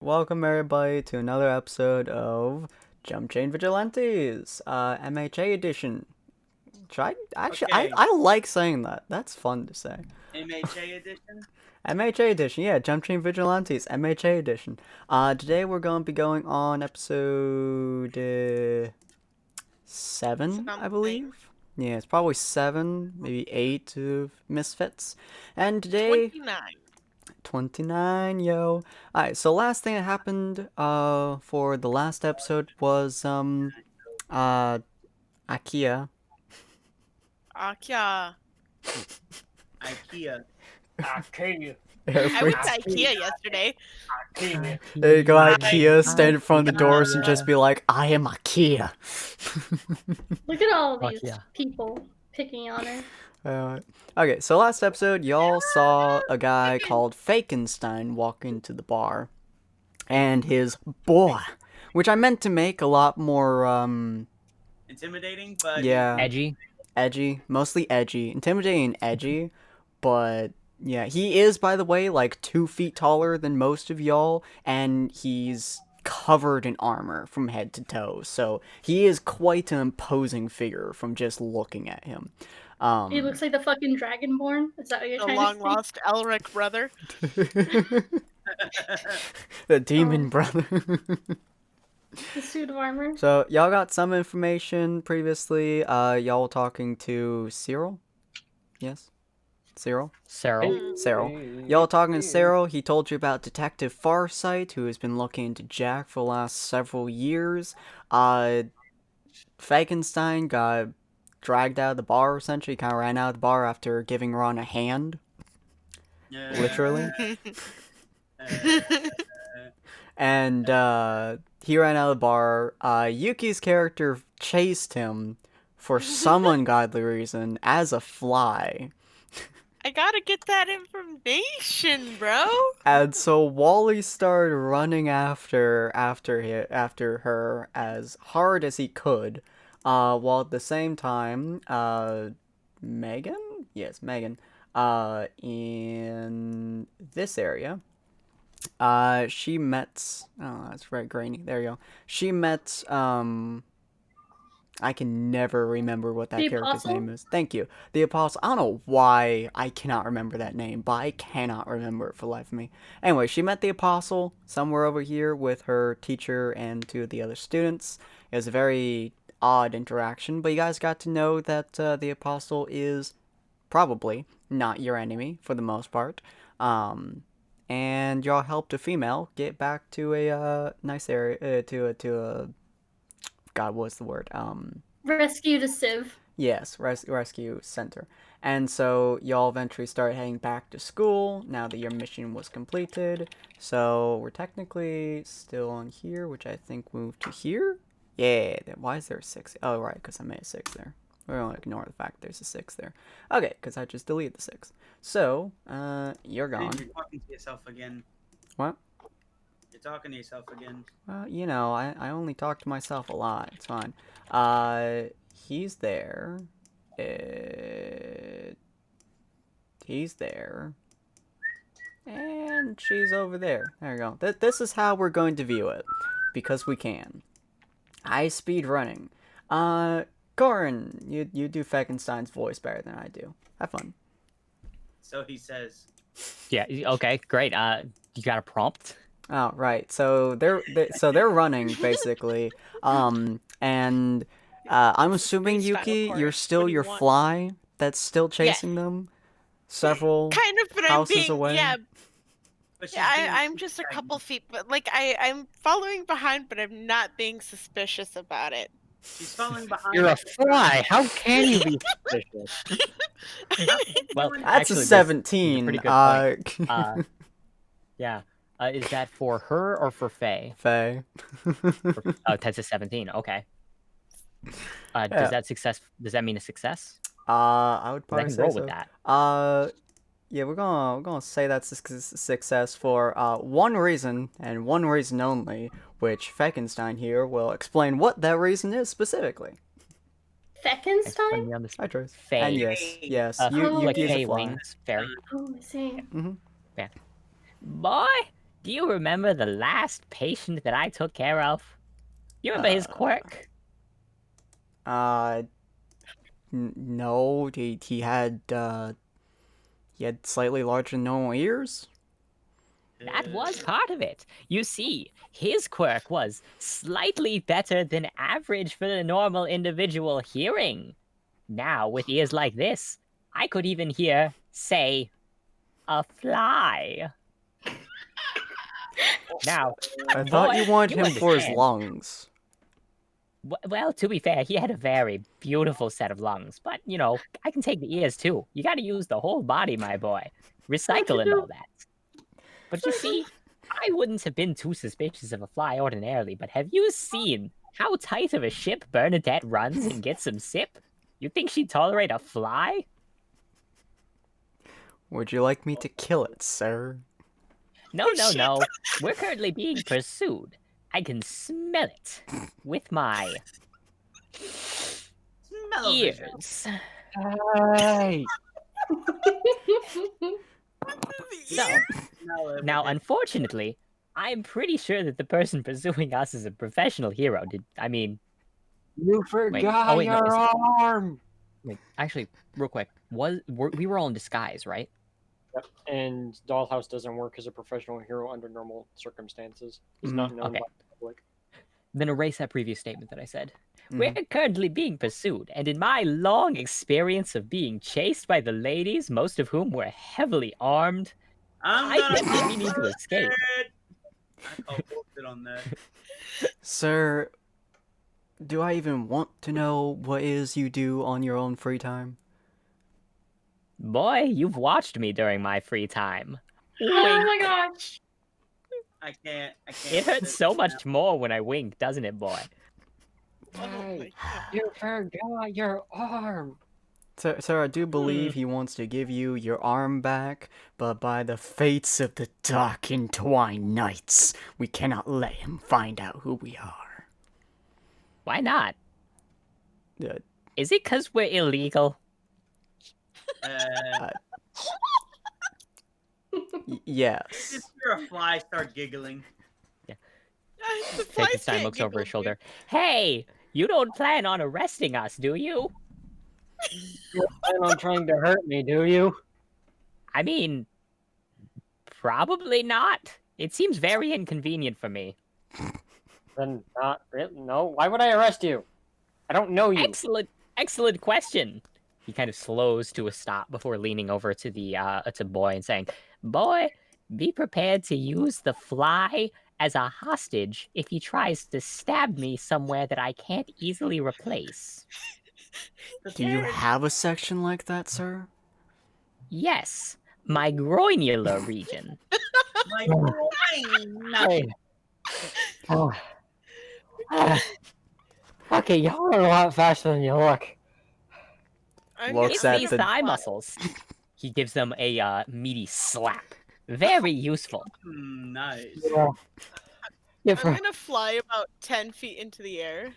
Welcome everybody to another episode of Jumpchain Vigilantes, MHA edition. Okay. I like saying that. That's fun to say. MHA edition? MHA edition, yeah, Jumpchain Vigilantes, MHA edition. Today we're going to be going on episode 7, I believe. Yeah, it's probably 7, maybe 8 of Misfits. And today 29, yo. Alright, so last thing that happened for the last episode was uh IKEA. Ikea. IKEA. IKEA. I went to IKEA yesterday. IKEA. There you go, IKEA, stand in front of the doors and just be like, I am IKEA. Look at all Fuck these yeah. people picking on her. Okay, so last episode, y'all saw a guy called Fakenstein walk into the bar. And his boy, which I meant to make a lot more, Intimidating, but yeah, Edgy. mostly edgy. Intimidating and edgy, but yeah, he is, by the way, like 2 feet taller than most of y'all, and he's covered in armor from head to toe, so he is quite an imposing figure from just looking at him. He looks like the fucking Dragonborn. Is that what you're The trying long to lost Elric brother. The demon Oh. brother. say? The suit of armor. So y'all got some information previously. Y'all were talking to Cyril. Yes, Cyril. Cyril. Y'all talking to Cyril. He told you about Detective Farsight, who has been looking into Jack for the last several years. Fakenstein got dragged out of the bar, essentially. Kind of ran out of the bar after giving Ron a hand. Literally. And he ran out of the bar. Yuki's character chased him for some ungodly reason as a fly. I gotta get that information, bro. And so Wally started running after her as hard as he could, while at the same time, Megan, in this area, she met. Oh, that's right, Granny. There you go. She met. I can never remember what that The character's Apostle? name is. Thank you. The Apostle. I don't know why I cannot remember that name, but I cannot remember it for the life of me. Anyway, she met the Apostle somewhere over here with her teacher and 2 of the other students. It was a very odd interaction, but you guys got to know that the Apostle is probably not your enemy for the most part. And y'all helped a female get back to a nice area, to a God, what's the word? Rescued a sieve. Yes, rescue center. And so y'all eventually start heading back to school now that your mission was completed. So we're technically still on here, which I think moved to here. Yeah, why is there a 6? Oh, right, because I made a 6 there. We're going to ignore the fact there's a 6 there. Okay, because I just deleted the 6. So, you're gone. You're talking to yourself again. What? You're talking to yourself again. Well, you know, I only talk to myself a lot. It's fine. He's there. He's there. And she's over there. There we go. This is how we're going to view it. Because we can. High speed running. Corin, you do Feckenstein's voice better than I do. Have fun. So he says. Yeah. Okay. Great. You got a prompt? Oh, right. So they're running basically. And I'm assuming, Pretty spinal Yuki, cord. you're still What do you your want? fly that's still chasing them several Kind of, but I'm houses being away. yeah. But she's Yeah, being I'm just a couple feet, but like I'm following behind, but I'm not being suspicious about it. She's falling behind. You're a fly. How can you be suspicious? Well, That's actually, a this is 17. pretty good point. Yeah. Is that for her or for Faye? Faye. Oh, that's a 17. Okay. Yeah. Does that mean a success? I would 'Cause I probably can say roll so. with that. Yeah, we're gonna say that's a success for one reason and one reason only, which Feckenstein here will explain what that reason is specifically. Thanks for putting Feckenstein? me on the Hi, spot. Trace. Faye. And yes, Oh, you like use a Faye fly. wings. Fairy. Oh, I see. Boy, Do you remember the last patient that I took care of? You remember his quirk? No, he had slightly larger than normal ears. That was part of it. You see, his quirk was slightly better than average for the normal individual hearing. Now, with ears like this, I could even hear, say, a fly. Now, I thought boy, you wanted him for his understand. lungs. Well, to be fair, he had a very beautiful set of lungs, but, you know, I can take the ears too. You gotta use the whole body, my boy. Recycle and all that. But you see, I wouldn't have been too suspicious of a fly ordinarily, but have you seen how tight of a ship Bernadette runs and gets some sip? You think she'd tolerate a fly? Would you like me to kill it, sir? No. We're currently being pursued. I can smell it with my Smell-o-vision. ears. Hey! So, now, unfortunately, I'm pretty sure that the person pursuing us is a professional hero. You forgot wait, no, your is it- arm! Wait, actually, real quick, we were all in disguise, right? Yep. And Dollhouse doesn't work as a professional hero under normal circumstances. He's not known Okay. by the public. Then erase that previous statement that I said. Mhm. We're currently being pursued, and in my long experience of being chased by the ladies, most of whom were heavily armed, I think that we need to escape. I call bullshit on that. Sir, do I even want to know what it is you do on your own free time? Boy, you've watched me during my free time. Oh my gosh. I can't. It hurts so much more when I wink, doesn't it, boy? Hey, you forgot your arm! Sir, I do believe he wants to give you your arm back, but by the fates of the dark entwined nights, we cannot let him find out who we are. Why not? Uh, Is it because we're illegal? Yes. If you're a fly, start giggling. The flies Frankenstein can't looks over giggle, his shoulder. Hey, you don't plan on arresting us, do you? You plan on trying to hurt me, do you? I mean, probably not. It seems very inconvenient for me. Then not really. No. Why would I arrest you? I don't know you. Excellent question. He kind of slows to a stop before leaning over to the to Boy and saying, "Boy, be prepared to use the fly as a hostage if he tries to stab me somewhere that I can't easily replace." Do you have a section like that, sir? Yes, my groinular region. My groin. Hey. Oh. Okay, y'all are a lot faster than you look. I'm Looks It's gonna at these see the- thigh muscles. He gives them a meaty slap. Very useful. Nice. Yeah. Yeah, I'm gonna fly about 10 feet into the air.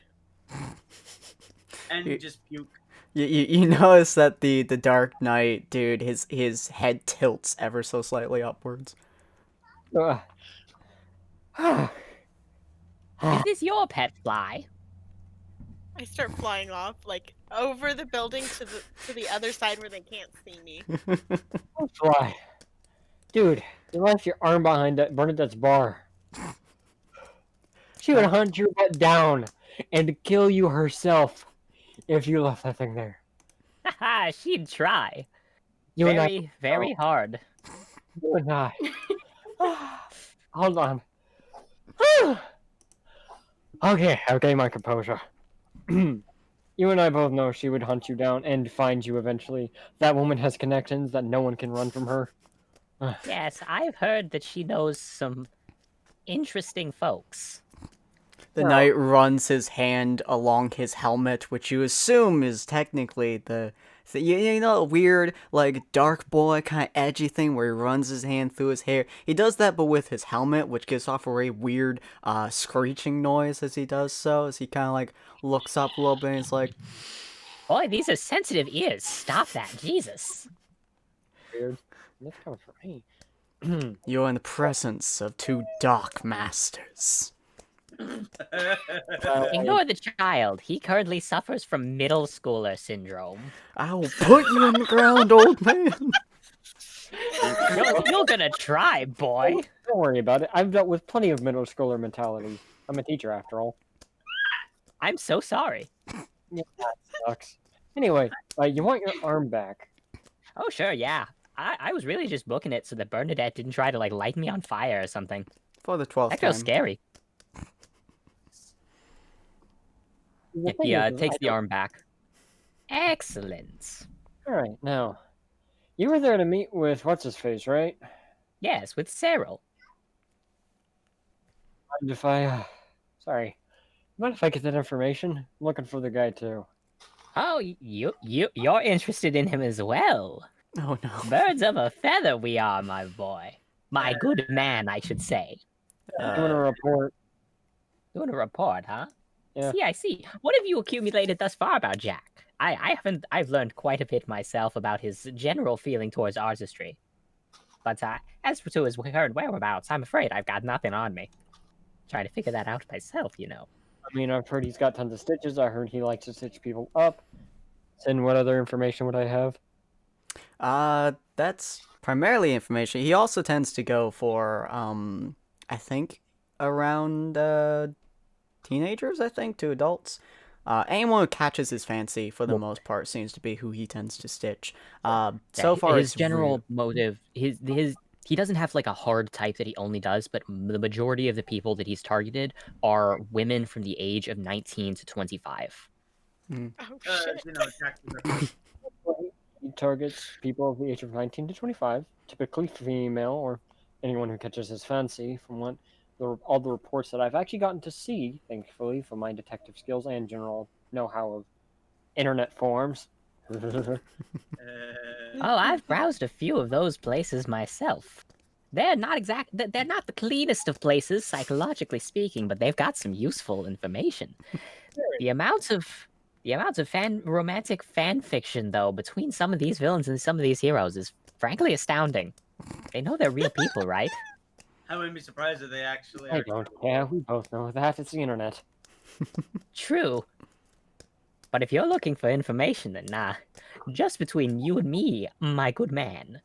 And You- just puke. You notice that the Dark Knight dude, his head tilts ever so slightly upwards. Is this your pet fly? I start flying off, like over the building to the other side where they can't see me. Fly. Dude, you left your arm behind Bernadette's bar. She would hunt your butt down and kill you herself if you left that thing there. Haha, she'd try. You and I. Very, very hard. You and I. Hold on. Okay, I'll gain my composure. You and I both know she would hunt you down and find you eventually. That woman has connections that no one can run from her. Yes, I've heard that she knows some interesting folks. The Well- knight runs his hand along his helmet, which you assume is technically the you know, weird, like, dark boy kind of edgy thing where he runs his hand through his hair. He does that, but with his helmet, which gives off a very weird, screeching noise as he does so, as he kind of, like, looks up a little bit and he's like, Boy, these are sensitive ears. Stop that, Jesus. Weird. That's coming from me. You're in the presence of two dark masters. Ignore the child. He currently suffers from middle schooler syndrome. I will put you in the ground, old man. You're gonna try, boy. Don't worry about it. I've dealt with plenty of middle schooler mentality. I'm a teacher after all. I'm so sorry. Yeah, that sucks. Anyway, you want your arm back. Oh, sure, yeah. I was really just booking it so that Bernadette didn't try to, like, light me on fire or something. For the 12th That time. feels scary. The thing He is, takes the arm back. Excellent. Alright, now. You were there to meet with what's-his-face, right? Yes, with Cyril. Mind if I, sorry. Mind if I get that information? I'm looking for the guy, too. Oh, you're interested in him as well. Oh no. Birds of a feather we are, my boy. My good man, I should say. Doing a report. Doing a report, huh? Yeah. See, I see. What have you accumulated thus far about Jack? I've learned quite a bit myself about his general feeling towards artistry. But as to his current whereabouts, I'm afraid I've got nothing on me. Trying to figure that out myself, you know. I mean, I've heard he's got tons of stitches. I heard he likes to stitch people up. And what other information would I have? That's primarily information. He also tends to go for, I think, around, teenagers, I think, to adults. Anyone who catches his fancy, for the most part, seems to be who he tends to stitch. So far, his it's general motive, he doesn't have like a hard type that he only does, but the majority of the people that he's targeted are women from the age of 19 to 25. Oh shit. You know, Jack was He targets people of the age of 19 to 25, typically female or anyone who catches his fancy, from what all the reports that I've actually gotten to see, thankfully, from my detective skills and general know-how of internet forums. Oh, I've browsed a few of those places myself. They're not the cleanest of places, psychologically speaking, but they've got some useful information. The amounts of romantic fan fiction, though, between some of these villains and some of these heroes is frankly astounding. They know they're real people, right? I wouldn't be surprised if they actually I are. don't. Yeah, we both know that. It's the internet. True. But if you're looking for information, then just between you and me, my good man,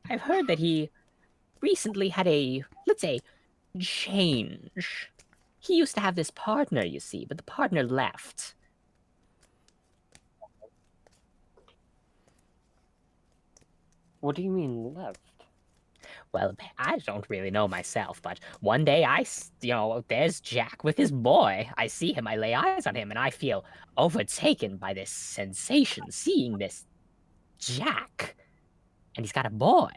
I've heard that he recently had a, let's say, change. He used to have this partner, you see, but the partner left. What do you mean left? Well, I don't really know myself, but one day there's Jack with his boy. I see him, I lay eyes on him, and I feel overtaken by this sensation, seeing this Jack. And he's got a boy.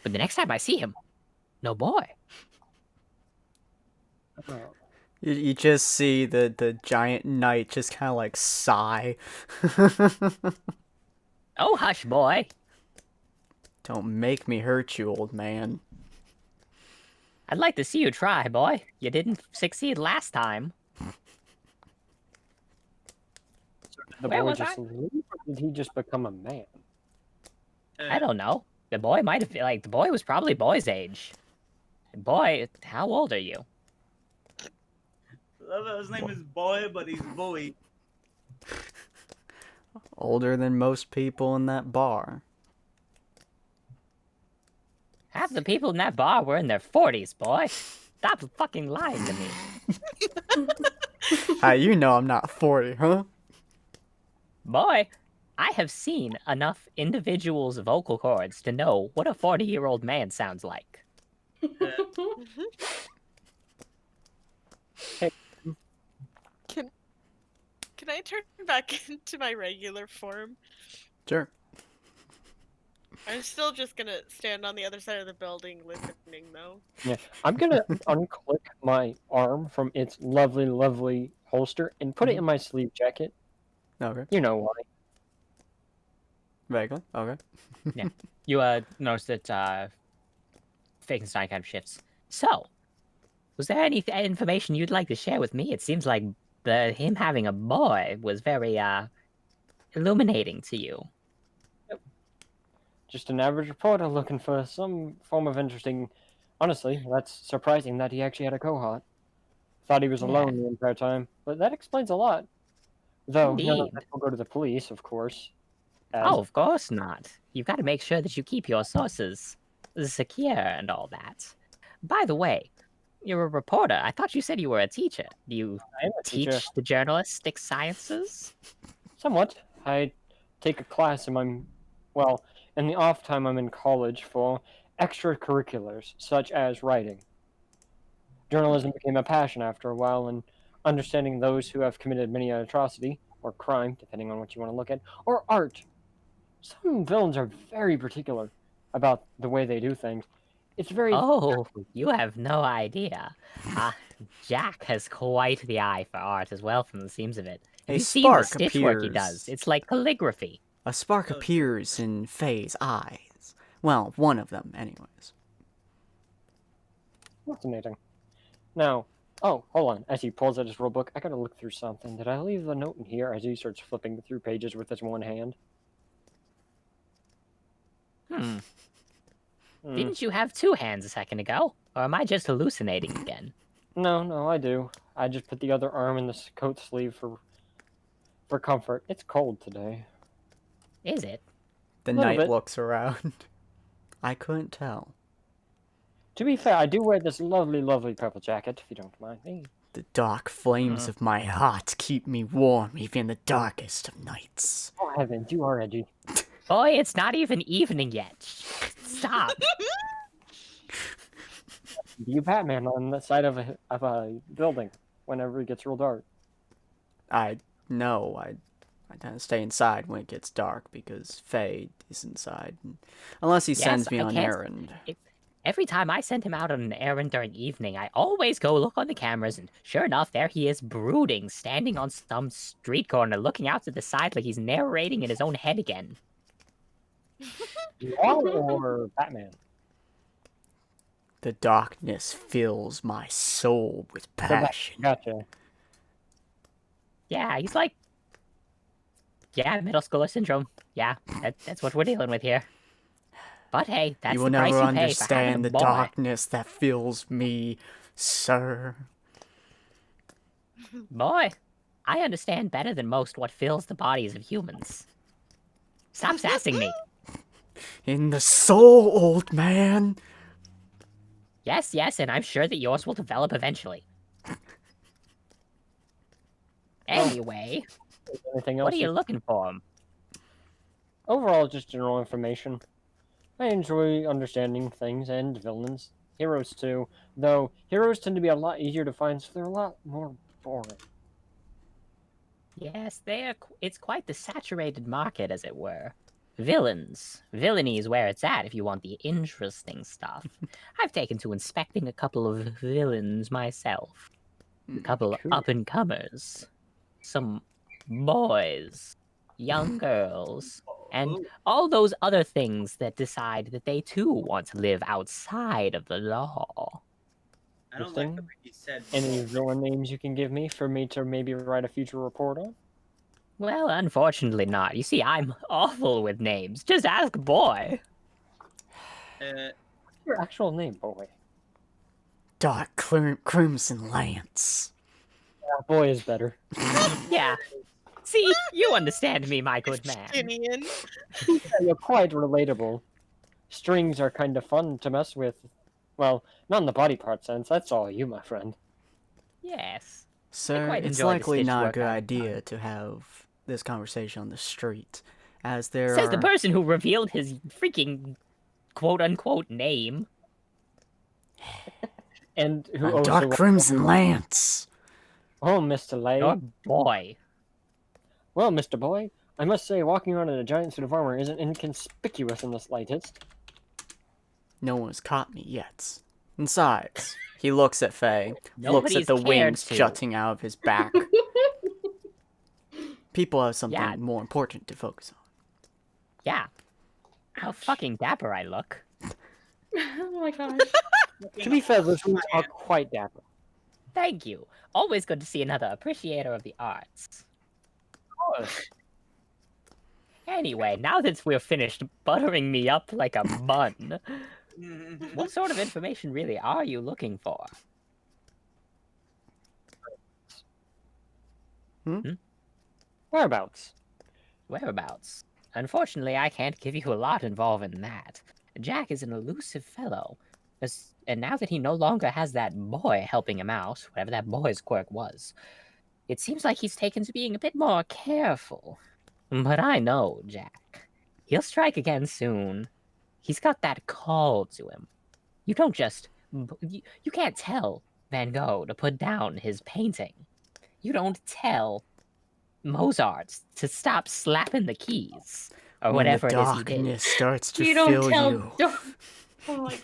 But the next time I see him, no boy. Oh. You just see the giant knight just kind of like sigh. Oh, hush, boy. Don't make me hurt you, old man. I'd like to see you try, boy. You didn't succeed last time. Did the Where boy was just I? leave, or did he just become a man? I don't know. The boy might have, the boy was probably boy's age. Boy, how old are you? Love how his name is Boy, but he's Boy. Older than most people in that bar. Half the people in that bar were in their 40s, boy. Stop fucking lying to me. How you know I'm not 40, huh? Boy, I have seen enough individuals' vocal cords to know what a 40-year-old man sounds like. Can I turn back into my regular form? Sure. I'm still just gonna stand on the other side of the building listening, though. Yeah, I'm gonna unclick my arm from its lovely, lovely holster and put it in my sleeve jacket. Okay. You know why. Vaguely. Okay. You notice that Fakenstein kind of shifts. So, was there any information you'd like to share with me? It seems like him having a boy was very illuminating to you. Just an average reporter looking for some form of interesting. Honestly, that's surprising that he actually had a cohort. Thought he was Yeah. alone the entire time, but that explains a lot. Though none of Indeed. that will go to the police, of course. Oh, of course not. You've got to make sure that you keep your sources secure and all that. By the way, you're a reporter. I thought you said you were a teacher. Do you I am a teach teacher. the journalistic sciences? Somewhat. I take a class in in the off time I'm in college for extracurriculars, such as writing. Journalism became a passion after a while, and understanding those who have committed many an atrocity, or crime, depending on what you want to look at, or art. Some villains are very particular about the way they do things. It's very Oh, you have no idea. Jack has quite the eye for art as well, from the seams of it. Have A you seen the spark stitch work he does? appears. It's like calligraphy. A spark appears in Faye's eyes. Well, one of them, anyways. fascinating. Now, oh, hold on. As he pulls out his rule book, I gotta look through something. Did I leave a note in here as he starts flipping through pages with his one hand? Hmm. Didn't you have two hands a second ago? Or am I just hallucinating again? No, I do. I just put the other arm in the coat sleeve for comfort. It's cold today. Is it? The Little knight bit. looks around. I couldn't tell. To be fair, I do wear this lovely, lovely purple jacket, if you don't mind me. The dark flames of my heart keep me warm even in the darkest of nights. Oh heavens, you are edgy. Boy, it's not even evening yet. Stop. You Batman on the side of a building whenever it gets real dark. I tend to stay inside when it gets dark because Faye is inside. Unless he sends me I on an can't- errand. Every time I send him out on an errand during evening, I always go look on the cameras, and sure enough, there he is brooding, standing on some street corner, looking out to the side like he's narrating in his own head again. You are or Batman? The darkness fills my soul with passion. Gotcha. Yeah, he's like... Yeah, middle schooler syndrome. Yeah, that's what we're dealing with here. But hey, that's You will the price never you pay for having understand a the boy. darkness that fills me, sir. Boy, I understand better than most what fills the bodies of humans. Stop sassing me. In the soul, old man. Yes, and I'm sure that yours will develop eventually. Anyway, Anything else? what are you looking for? Overall, just general information. I enjoy understanding things and villains. Heroes too, though heroes tend to be a lot easier to find, so they're a lot more boring. Yes, it's quite the saturated market, as it were. Villains. Villainy is where it's at if you want the interesting stuff. I've taken to inspecting a couple of villains myself. A couple of Cool. up-and-comers. Some boys. Young girls. And all those other things that decide that they too want to live outside of the law. I don't like the way he said. Any villain names you can give me for me to maybe write a future report on? Well, unfortunately not. You see, I'm awful with names. Just ask Boy. Your actual name, boy. Dark Crimson Lance. Yeah, boy is better. Yeah. See, you understand me, my good man. Justinian. Yeah, you're quite relatable. Strings are kind of fun to mess with. Well, not in the body part sense. That's all you, my friend. Yes. Sir, quite it's enjoy the likely stitch not a work good I've idea to have this conversation on the street, as there Says are... the person who revealed his freaking quote-unquote name. And who A also... Dark Crimson Lance. Oh, Mr. Lay. Your boy. Well, Mr. Boy, I must say walking around in a giant suit of armor isn't inconspicuous in the slightest. No one's caught me yet. Besides, he looks at Faye, looks Nobody's at the cared wings to. jutting out of his back. People have something Yeah. more important to focus on. Yeah. How fucking dapper I look. Oh my gosh. To be fair, those moves are quite dapper. Thank you. Always good to see another appreciator of the arts. Anyway, now that we're finished buttering me up like a bun, what sort of information really are you looking for? Whereabouts? Whereabouts? Unfortunately, I can't give you a lot involving that. Jack is an elusive fellow, and now that he no longer has that boy helping him out, whatever that boy's quirk was, it seems like he's taken to being a bit more careful. But I know Jack. He'll strike again soon. He's got that call to him. You don't just... You can't tell Van Gogh to put down his painting. You don't tell Mozart to stop slapping the keys. Or When whatever the it is he did. darkness starts to You don't fill tell. you, Oh my god.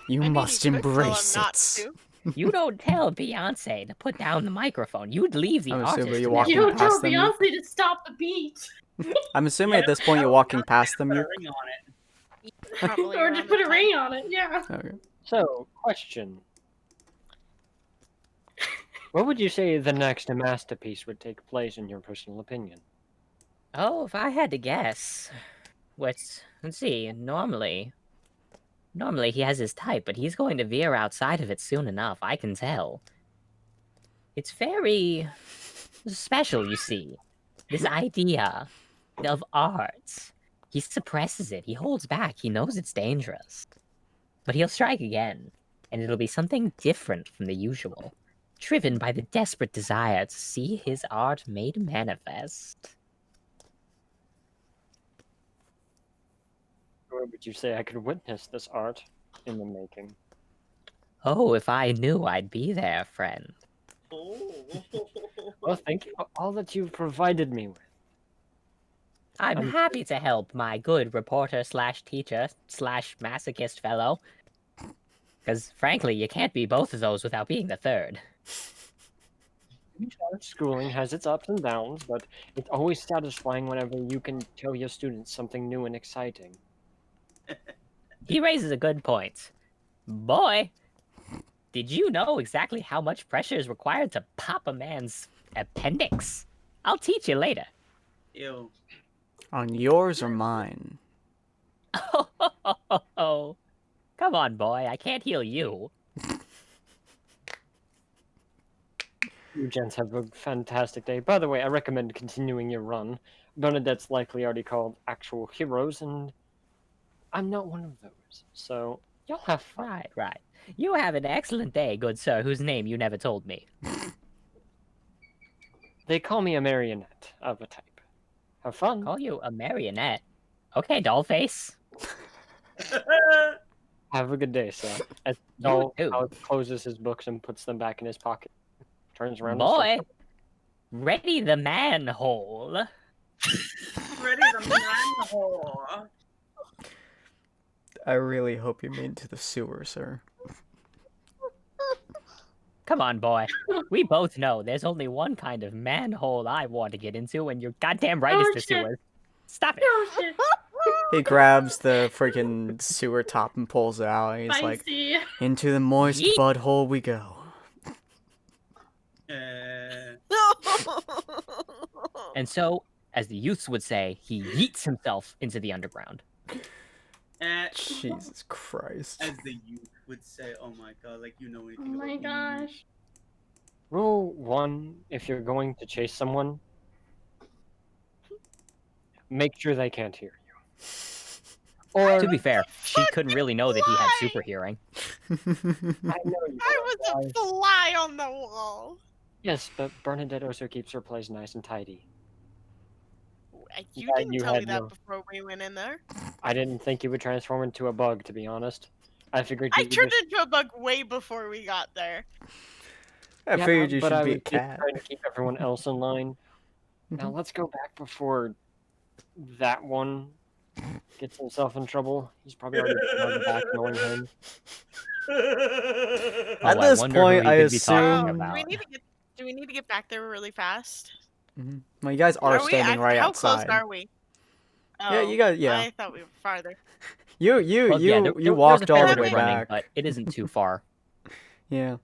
you I mean, must you could tell him embrace not it. to. You don't tell Beyonce to put down the microphone. You'd leave the I'm artist. assuming you're to walking You don't tell past them. Beyonce to stop the beat. I'm assuming at this point you're walking past them. Put a You. ring on it. Probably Or around just the put a time. ring on it, yeah. Okay. So, question. Where would you say the next masterpiece would take place in your personal opinion? Oh, if I had to guess. Let's see, normally he has his type, but he's going to veer outside of it soon enough, I can tell. It's very special, you see. This idea of art. He suppresses it, he holds back, he knows it's dangerous. But he'll strike again, and it'll be something different from the usual, driven by the desperate desire to see his art made manifest. Where would you say I could witness this art in the making? Oh, if I knew I'd be there, friend. Oh. Well, thank you for all that you've provided me with. I'm happy to help my good reporter slash teacher slash masochist fellow. Because, frankly, you can't be both of those without being the third. Schooling has its ups and downs, but it's always satisfying whenever you can tell your students something new and exciting. He raises a good point. Boy, did you know exactly how much pressure is required to pop a man's appendix? I'll teach you later. Ew. On yours or mine? Oh, come on, boy. I can't heal you. You gents have a fantastic day. By the way, I recommend continuing your run. Bernadette's likely already called actual heroes, and I'm not one of those. So, y'all have fun. Right. You have an excellent day, good sir, whose name you never told me. They call me a marionette of a type. Have fun. Call you a marionette. Okay, dollface. Have a good day, sir. As You Doll too. closes his books and puts them back in his pocket. Turns around. Boy, ready the manhole. Ready the manhole. I really hope you made it to the sewer, sir. Come on, boy. We both know there's only one kind of manhole I want to get into, and you're goddamn right Oh, it's the shit. sewer. Stop it. Oh shit. He grabs the freaking sewer top and pulls it out. And he's like, Spicy. into the moist Yeet. butthole we go. And so, as the youths would say, he yeets himself into the underground. Jesus Christ. As the youth would say, oh my god, like you know Oh anything my about me. gosh. Rule 1, if you're going to chase someone, make sure they can't hear you. Or, To be fair, she couldn't really know that he had super hearing. I know you I are, was a fly on the wall. Yes, but Bernadette also keeps her place nice and tidy. You Yeah, didn't you tell me had that no- before we went in there. I didn't think you would transform into a bug, to be honest. I figured I you would turned just... into a bug way before we got there. I Yeah, figured you but should I be a was just cat. trying to keep everyone else in line. Now let's go back before that one gets himself in trouble. He's probably already on the back going home. Oh, At I this wonder who point, he I could be talking assume- Do about. we need to get back there really fast? Well, you guys are we standing right how outside. close are we? Yeah, you guys. Yeah, I thought we were farther. you Well, yeah, you there's a walked fair all bit the of way running, back. but it isn't too far. Yeah.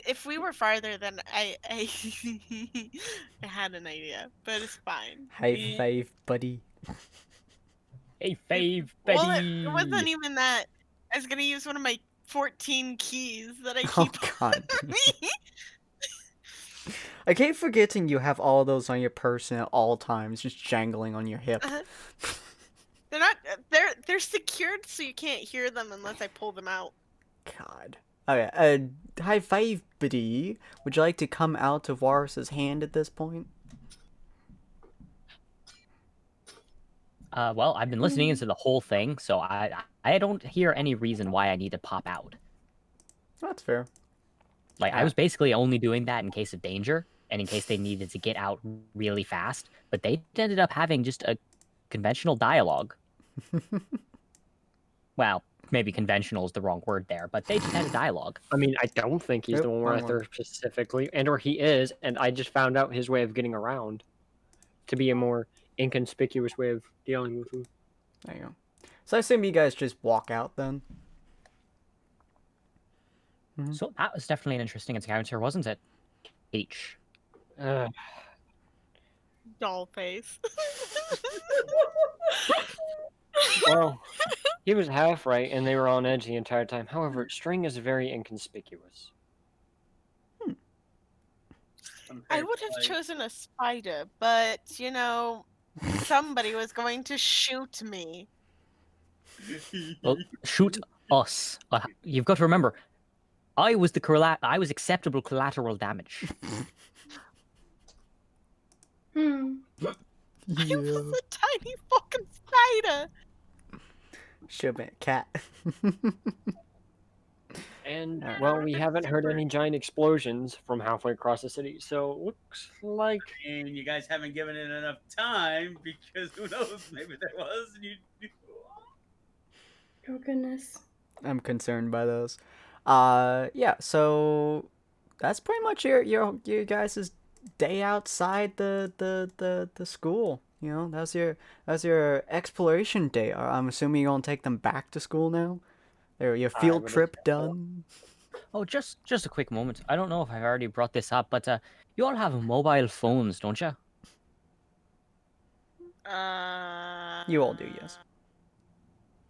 if we were farther, then I I had an idea, but it's fine. High five, buddy. Hey, fave, Well, buddy. it wasn't even that. I was gonna use one of my 14 keys that I Oh keep god. on me. I keep forgetting you have all those on your person at all times, just jangling on your hip. Uh-huh. They're not. They're secured, so you can't hear them unless I pull them out. God. Okay, high five, buddy. Would you like to come out of Varus's hand at this point? Well, I've been listening into the whole thing, so I don't hear any reason why I need to pop out. That's fair. Like, I was basically only doing that in case of danger and in case they needed to get out really fast, but they ended up having just a conventional dialogue. Well, maybe conventional is the wrong word there, but they just had a dialogue. I mean, I don't think he's Nope, the one wrong right there specifically, and or he is, and I just found out his way of getting around to be a more inconspicuous way of dealing with him. There you go. So I assume you guys just walk out then? So that was definitely an interesting encounter, wasn't it? H. Doll face. Well, he was half right, and they were on edge the entire time. However, string is very inconspicuous. I would have chosen a spider, but you know, somebody was going to shoot me. Well, shoot us. You've got to remember, I was acceptable collateral damage. Hmm. I was a tiny fucking spider. Should have been a cat. And, Alright. well, we haven't heard any giant explosions from halfway across the city, so looks like... And you guys haven't given it enough time because who knows? Maybe there was. And you... Oh goodness. I'm concerned by those. Yeah, so that's pretty much your guys' day outside the school. You know, that's your exploration day. I'm assuming you're gonna take them back to school now. Your field would trip expect so. done. Oh, just a quick moment. I don't know if I've already brought this up, but you all have mobile phones, don't you? You all do, yes.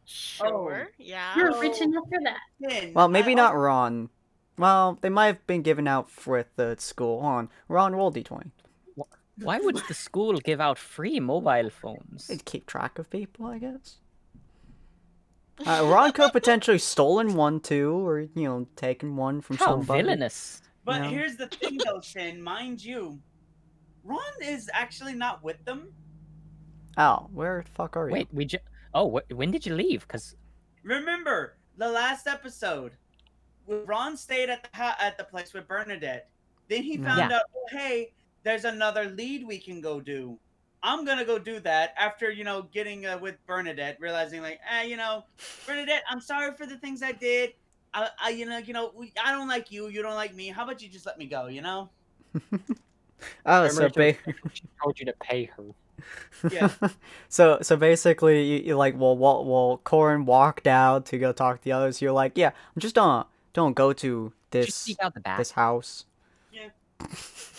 Sure. Yeah. You're rich enough for that. Finn, Well, maybe I not Ron. Well, they might have been given out for the school. Hold on, Ron, roll d20. Why would the school give out free mobile phones? They'd keep track of people, I guess. Ron could have potentially stolen one too, or taken one from How somebody. villainous! But No. here's the thing, though, Finn. Mind you, Ron is actually not with them. Oh, where the fuck are you? Wait, when did you leave? Because Remember the last episode, Ron stayed at the place with Bernadette. Then he found out, oh, hey, there's another lead we can go do. I'm gonna go do that after getting with Bernadette, realizing like, Bernadette, I'm sorry for the things I did. I don't like you. You don't like me. How about you just let me go? Oh, Remember so she told you to pay her. Yeah. so basically, you like, well, Corin walked out to go talk to the others. You're like, yeah, I'm just don't go to just this sneak out the back. this house. Yeah.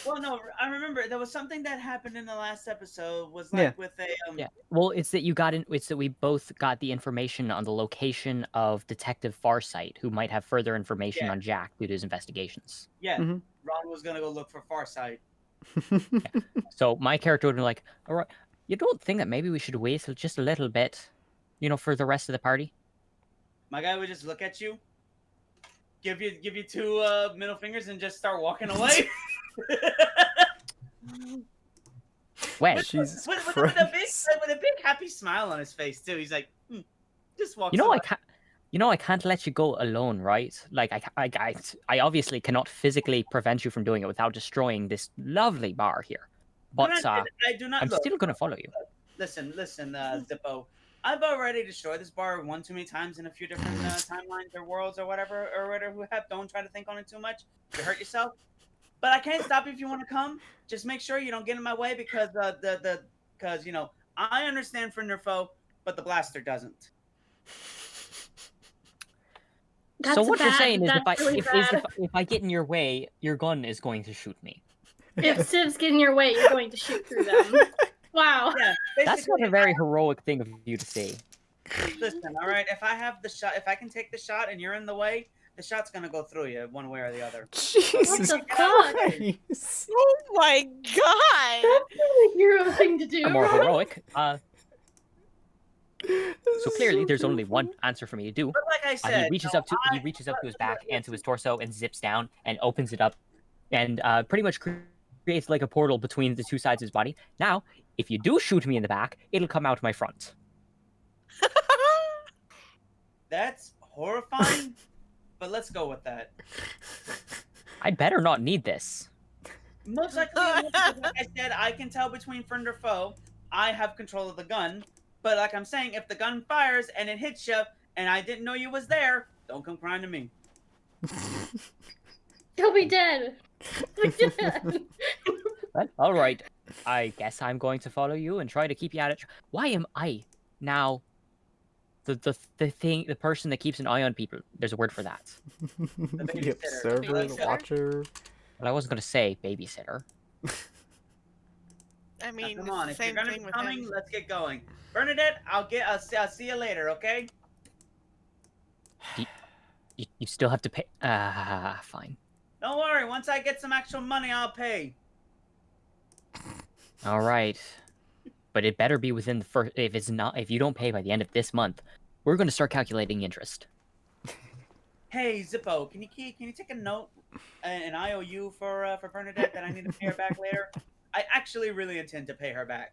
Well, no, I remember there was something that happened in the last episode. Was like Yeah. with a Yeah. Well, it's that we both got the information on the location of Detective Farsight, who might have further information Yeah. on Jack due to his investigations. Yeah. Mhm. Ron was gonna go look for Farsight. So my character would be like, all right, you don't think that maybe we should wait just a little bit, for the rest of the party? My guy would just look at you, give you two middle fingers, and just start walking away. Well, Jesus with Christ. a big happy smile on his face too. He's like, just walks. I away. can't. I can't let you go alone, right? Like, I obviously cannot physically prevent you from doing it without destroying this lovely bar here. But I do not. I'm look, still going to follow you. Listen, Zippo. I've already destroyed this bar one too many times in a few different timelines or worlds or whatever we have. Don't try to think on it too much. You hurt yourself. But I can't stop you if you want to come. Just make sure you don't get in my way because I understand for Nerfo, but the blaster doesn't. That's So what you're bad. saying is That's really bad. if I get in your way, your gun is going to shoot me. If Civ's getting your way, you're going to shoot through them. Wow. Yeah, That's not a very heroic thing of you to say. Listen, all right. If I have the shot, if I can take the shot and you're in the way, the shot's gonna go through you one way or the other. Jesus the fuck? Christ. Oh my god! That's not a hero thing to do. I'm more heroic. This So is clearly, there's only beautiful. one answer for me to do. But like I said, He reaches up to his back and to his torso and zips down and opens it up, and pretty much creates like a portal between the two sides of his body. Now, if you do shoot me in the back, it'll come out my front. That's horrifying. But let's go with that. I better not need this. Most likely, like I said, I can tell between friend or foe. I have control of the gun. But like I'm saying, if the gun fires and it hits you, and I didn't know you was there, don't come crying to me. He'll be dead. He'll be dead. Well, all right. I guess I'm going to follow you and try to keep you at it. Why am I now the person that keeps an eye on people? There's a word for that. The observer, the Babysitter? watcher. But I wasn't going to say babysitter. I mean, Now, come on, it's if the you're same gonna thing be with coming, him. let's get going. Bernadette, I'll see you later, okay? You still have to pay. Fine. Don't worry, once I get some actual money, I'll pay. All right. But it better be within the first. If you don't pay by the end of this month, we're going to start calculating interest. Hey, Zippo, can you take a note, an IOU for Bernadette that I need to pay her back later? I actually really intend to pay her back.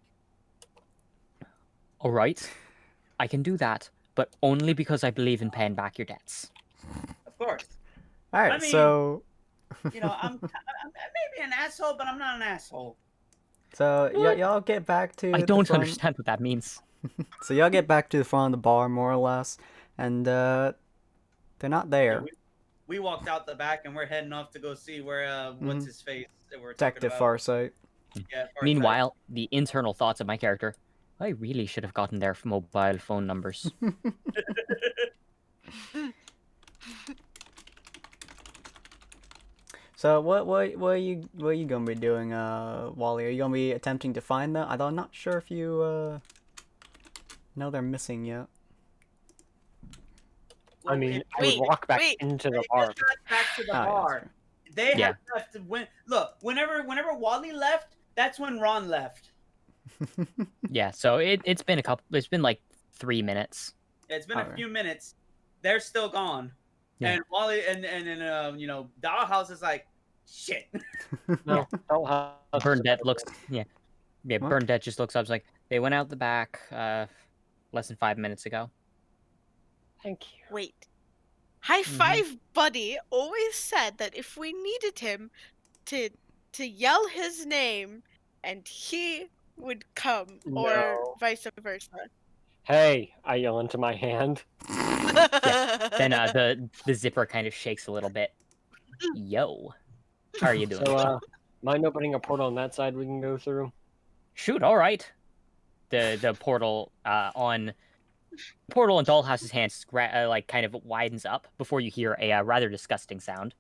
All right. I can do that, but only because I believe in paying back your debts. Of course. All right, I mean- so You know, I'm maybe an asshole, but I'm not an asshole. so y'all get back to I the don't front. understand what that means. So y'all get back to the front of the bar more or less, and they're not there. We walked out the back and we're heading off to go see where what's his face that we're Detective talking about. Farsight. Yeah, Farsight. Meanwhile, the internal thoughts of my character. I really should have gotten their mobile phone numbers. So what are you gonna be doing, Wally? Are you gonna be attempting to find them? I'm not sure if you know they're missing yet. I mean, if- I would walk back wait, into the they bar. just got back to the Oh, yeah, that's bar. right. They Yeah. have left whenever Wally left, that's when Ron left. Yeah, so it's been like 3 minutes. It's been a Alright. few minutes. They're still gone. Yeah. And Wally and Dollhouse is like, shit. No, don't have Bernadette looks What? Bernadette just looks up, is like, they went out the back less than 5 minutes ago. Thank you. Wait. High Five Buddy always said that if we needed him to yell his name and he would come, or No. vice versa. Hey, I yell into my hand. Then the zipper kind of shakes a little bit. Yo. How are you doing? So, mind opening a portal on that side we can go through? Shoot, all right. The portal on Dollhouse's hands like kind of widens up before you hear a rather disgusting sound.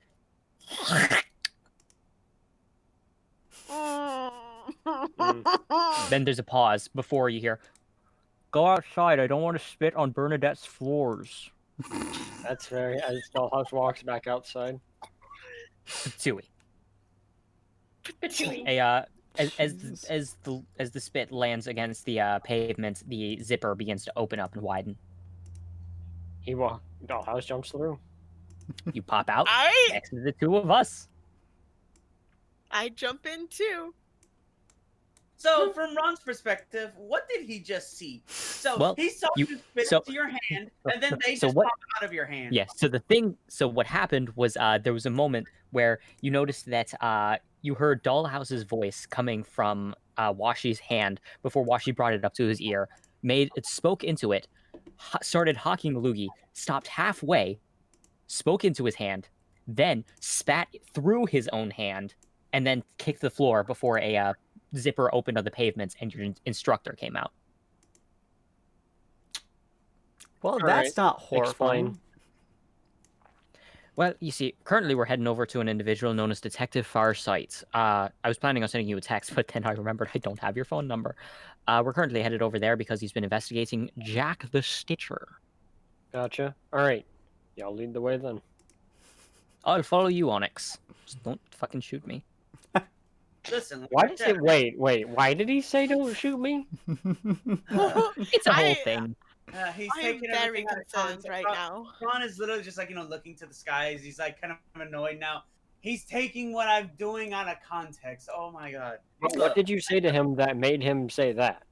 Then there's a pause before you hear, "Go outside. I don't want to spit on Bernadette's floors." That's very. As Dollhouse walks back outside. Tui. Between. As the spit lands against the pavement, the zipper begins to open up and widen. Dollhouse jumps through. You pop out I next to the two of us. jump in too. So from Ron's perspective, what did he just see? So Well, he saw you spit so- into your hand, and then they so just what- pop out of your hand. Yeah. So what happened was there was a moment where you noticed that you heard Dollhouse's voice coming from Washi's hand before Washi brought it up to his ear. Spoke into it, started hawking the loogie, stopped halfway, spoke into his hand, then spat through his own hand, and then kicked the floor before a zipper opened on the pavements and your instructor came out. Well, All that's right, not horrifying. explain. Well, you see, currently we're heading over to an individual known as Detective Farsight. I was planning on sending you a text, but then I remembered I don't have your phone number. We're currently headed over there because he's been investigating Jack the Stitcher. Gotcha. All right. Y'all lead the way then. I'll follow you, Onyx. Just don't fucking shoot me. Listen, like Why I did said, it? Wait. Why did he say don't shoot me? It's a whole thing. he's I am taking very everything out of concerned context. right now. Ron is literally just like, looking to the skies. He's like kind of annoyed now. He's taking what I'm doing out of context. Oh my god. What did you say to him that made him say that?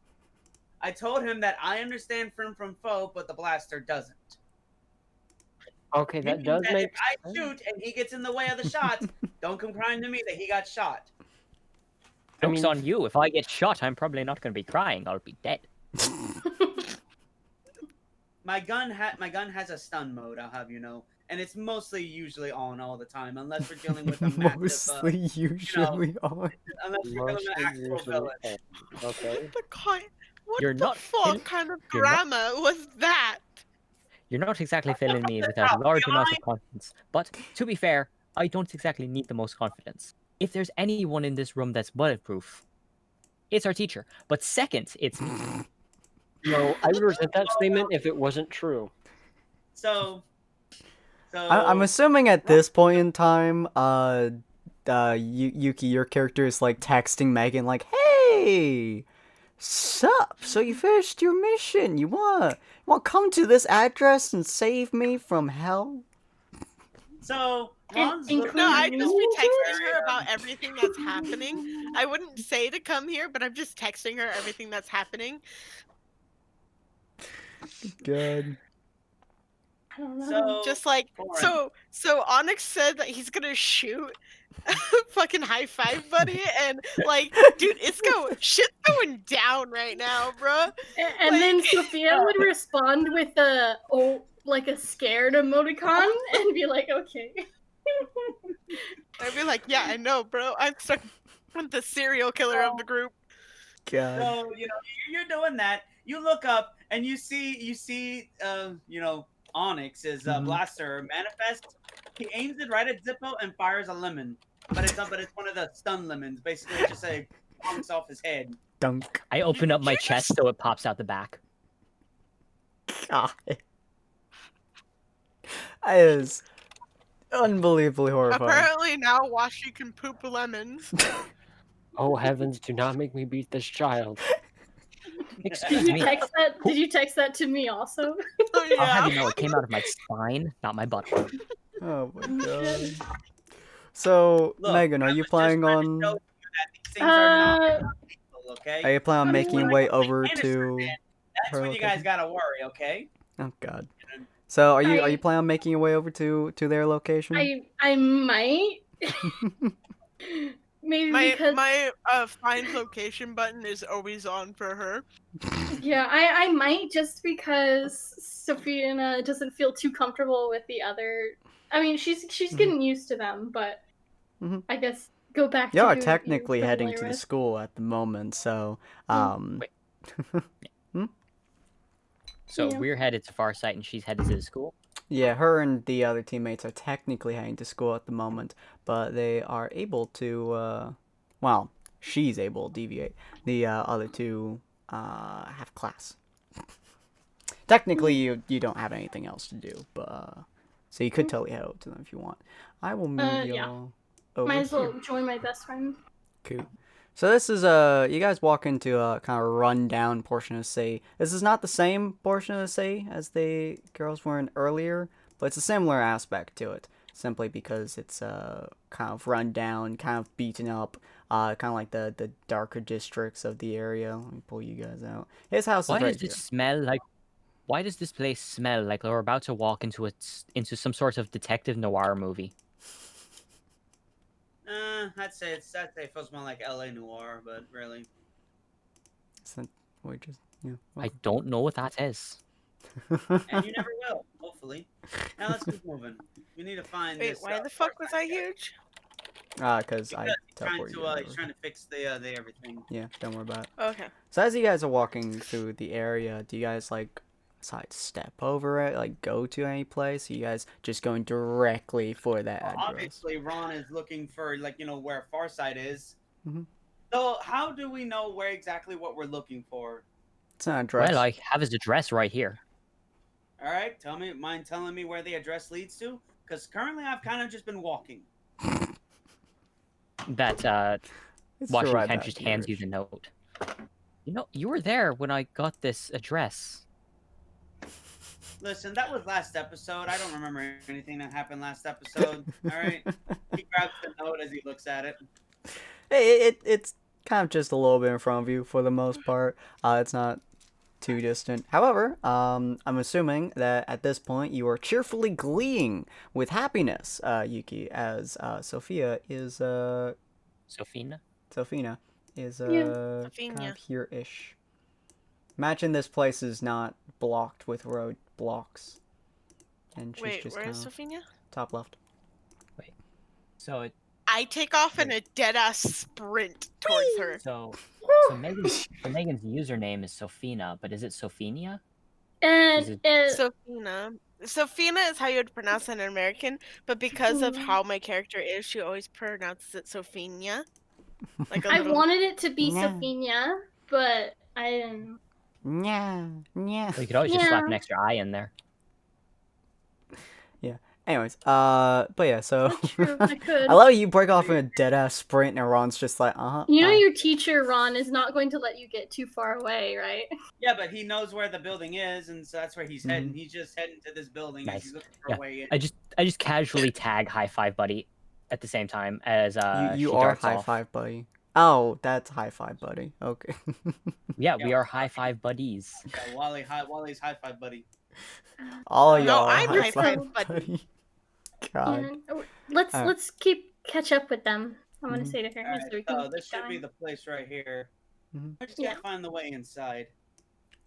I told him that I understand from foe, but the blaster doesn't. Okay, that Meaning does that make if I shoot and he gets in the way of the shot, don't come crying to me that he got shot. I Joke's mean- on you. If I get shot, I'm probably not going to be crying. I'll be dead. My gun has a stun mode, I'll have you know. And it's mostly usually on all the time, unless we're dealing with a massive, Mostly usually on. unless we're dealing with an actual usually villain. Okay. The kind. What You're the not fuck kind of you're not- grammar was that? You're not exactly filling me with a large amount of confidence. But to be fair, I don't exactly need the most confidence. If there's anyone in this room that's bulletproof, it's our teacher. But second, it's me. No, I would resent that statement if it wasn't true. So I'm assuming at this point in time, Yuki, your character is like texting Megan, like, "Hey, sup? So you finished your mission? You want come to this address and save me from hell?" So And Ron's include No, I me? just be texting her about everything that's happening. I wouldn't say to come here, but I'm just texting her everything that's happening. Good. I don't know. So Just like Lauren. so Onyx said that he's gonna shoot fucking high five buddy, and like, dude, shit's going down right now, bro. And then Sophia would respond with a scared emoticon and be like, okay. I'd be like, yeah, I know, bro. I'm stuck with the serial killer of the group. God. So you're doing that. You look up and you see Onyx is blaster manifest. He aims it right at Zippo and fires a lemon, but it's one of the stun lemons. Basically, it just bonks off his head. Dunk. I open up my chest so it pops out the back. God. That is unbelievably horrifying. Apparently now Washi can poop lemons. Oh heavens, do not make me beat this child. Excuse Did me. you text that? Did you text that to me also? Oh, I'll have yeah. you know it came out of my spine, not my butt. Oh my god. So, Look, Megan, are I you was just planning trying to on? show you that these things are not lethal, Are okay? you planning on I making your mean, way over Anderson, to? man, That's her when you guys location? gotta worry, okay? Oh god. So, are you I- planning on making your way over to their location? I might. Maybe because My find location button is always on for her. yeah, I might just because Sophia doesn't feel too comfortable with the other. I mean, she's getting used to them, but Mhm. I guess go back to You are who technically you're heading familiar to the with. school at the moment, so So Yeah. we're headed to Farsight and she's headed to the school. yeah, her and the other teammates are technically heading to school at the moment, but they are able to, well, she's able to deviate. The other two have class. Technically, you don't have anything else to do, but so you could totally head over to them if you want. I will move Yeah. y'all over Might as well here. join my best friend. Cool. So this is you guys walk into a kind of run-down portion of the city. This is not the same portion of the city as the girls were in earlier, but it's a similar aspect to it. Simply because it's kind of run down, kind of beaten up, kind of like the darker districts of the area. Let me pull you guys out. His house Why is right does here. this smell like? Why does this place smell like we're about to walk into some sort of detective noir movie? I'd say it feels more like LA Noir, but really. We just I don't know what that is. And you never will, hopefully. Now let's keep moving. We need to find Wait, this. why the fuck was I huge? because I He's teleported you. he's over. trying to fix the everything. Yeah, don't worry about it. Okay. So as you guys are walking through the area, do you guys like sidestep over it, like go to any place? Are you guys just going directly for that Well, address? obviously, Ron is looking for where Farside is. Mhm. So how do we know where exactly what we're looking for? It's an address. Well, I have his address right here. All right, mind telling me where the address leads to? Because currently I've kind of just been walking. That It's Washington right Kent back just here. hands you the note. You know, you were there when I got this address. Listen, that was last episode. I don't remember anything that happened last episode. All right. He grabs the note as he looks at it. Hey, it's kind of just a little bit in front of you for the most part. It's not too distant. However, I'm assuming that at this point you are cheerfully gleeing with happiness, Yuki, as Sophia is Sophina? Sophina is Yeah. kind Sophina. of here-ish. Imagine this place is not blocked with road blocks, and she's Wait, just where kind is of Sophia? top left. So it I take off in a dead-ass sprint towards her. so Megan's username is Sophina, but is it Sophina? And Sophina. Sophina is how you would pronounce it in American, but because of how my character is, she always pronounces it Sophia. Like a I little. wanted it to be Yeah. Sophia, but I didn't. Yeah. Well, you could always just slap an extra I in there. Anyways, but yeah, so That's true, I could. I love how you break off in a dead ass sprint and Ron's just like, You know your teacher, Ron, is not going to let you get too far away, right? Yeah, but he knows where the building is, and so that's where he's heading. He's just heading to this building as Nice. he's looking for Yeah. a way in. I just casually tag high five buddy at the same time as you she are darts high off. five buddy. Oh, that's high five buddy. Okay. Yeah, we are high five buddies. Yeah, Wally's high five, buddy. All No, y'all I'm high high five five buddy. God. And let's keep catch up with them. I'm gonna say to her. All so we right, can so this keep should be going. the place right here. Mhm. I just can't find the way inside.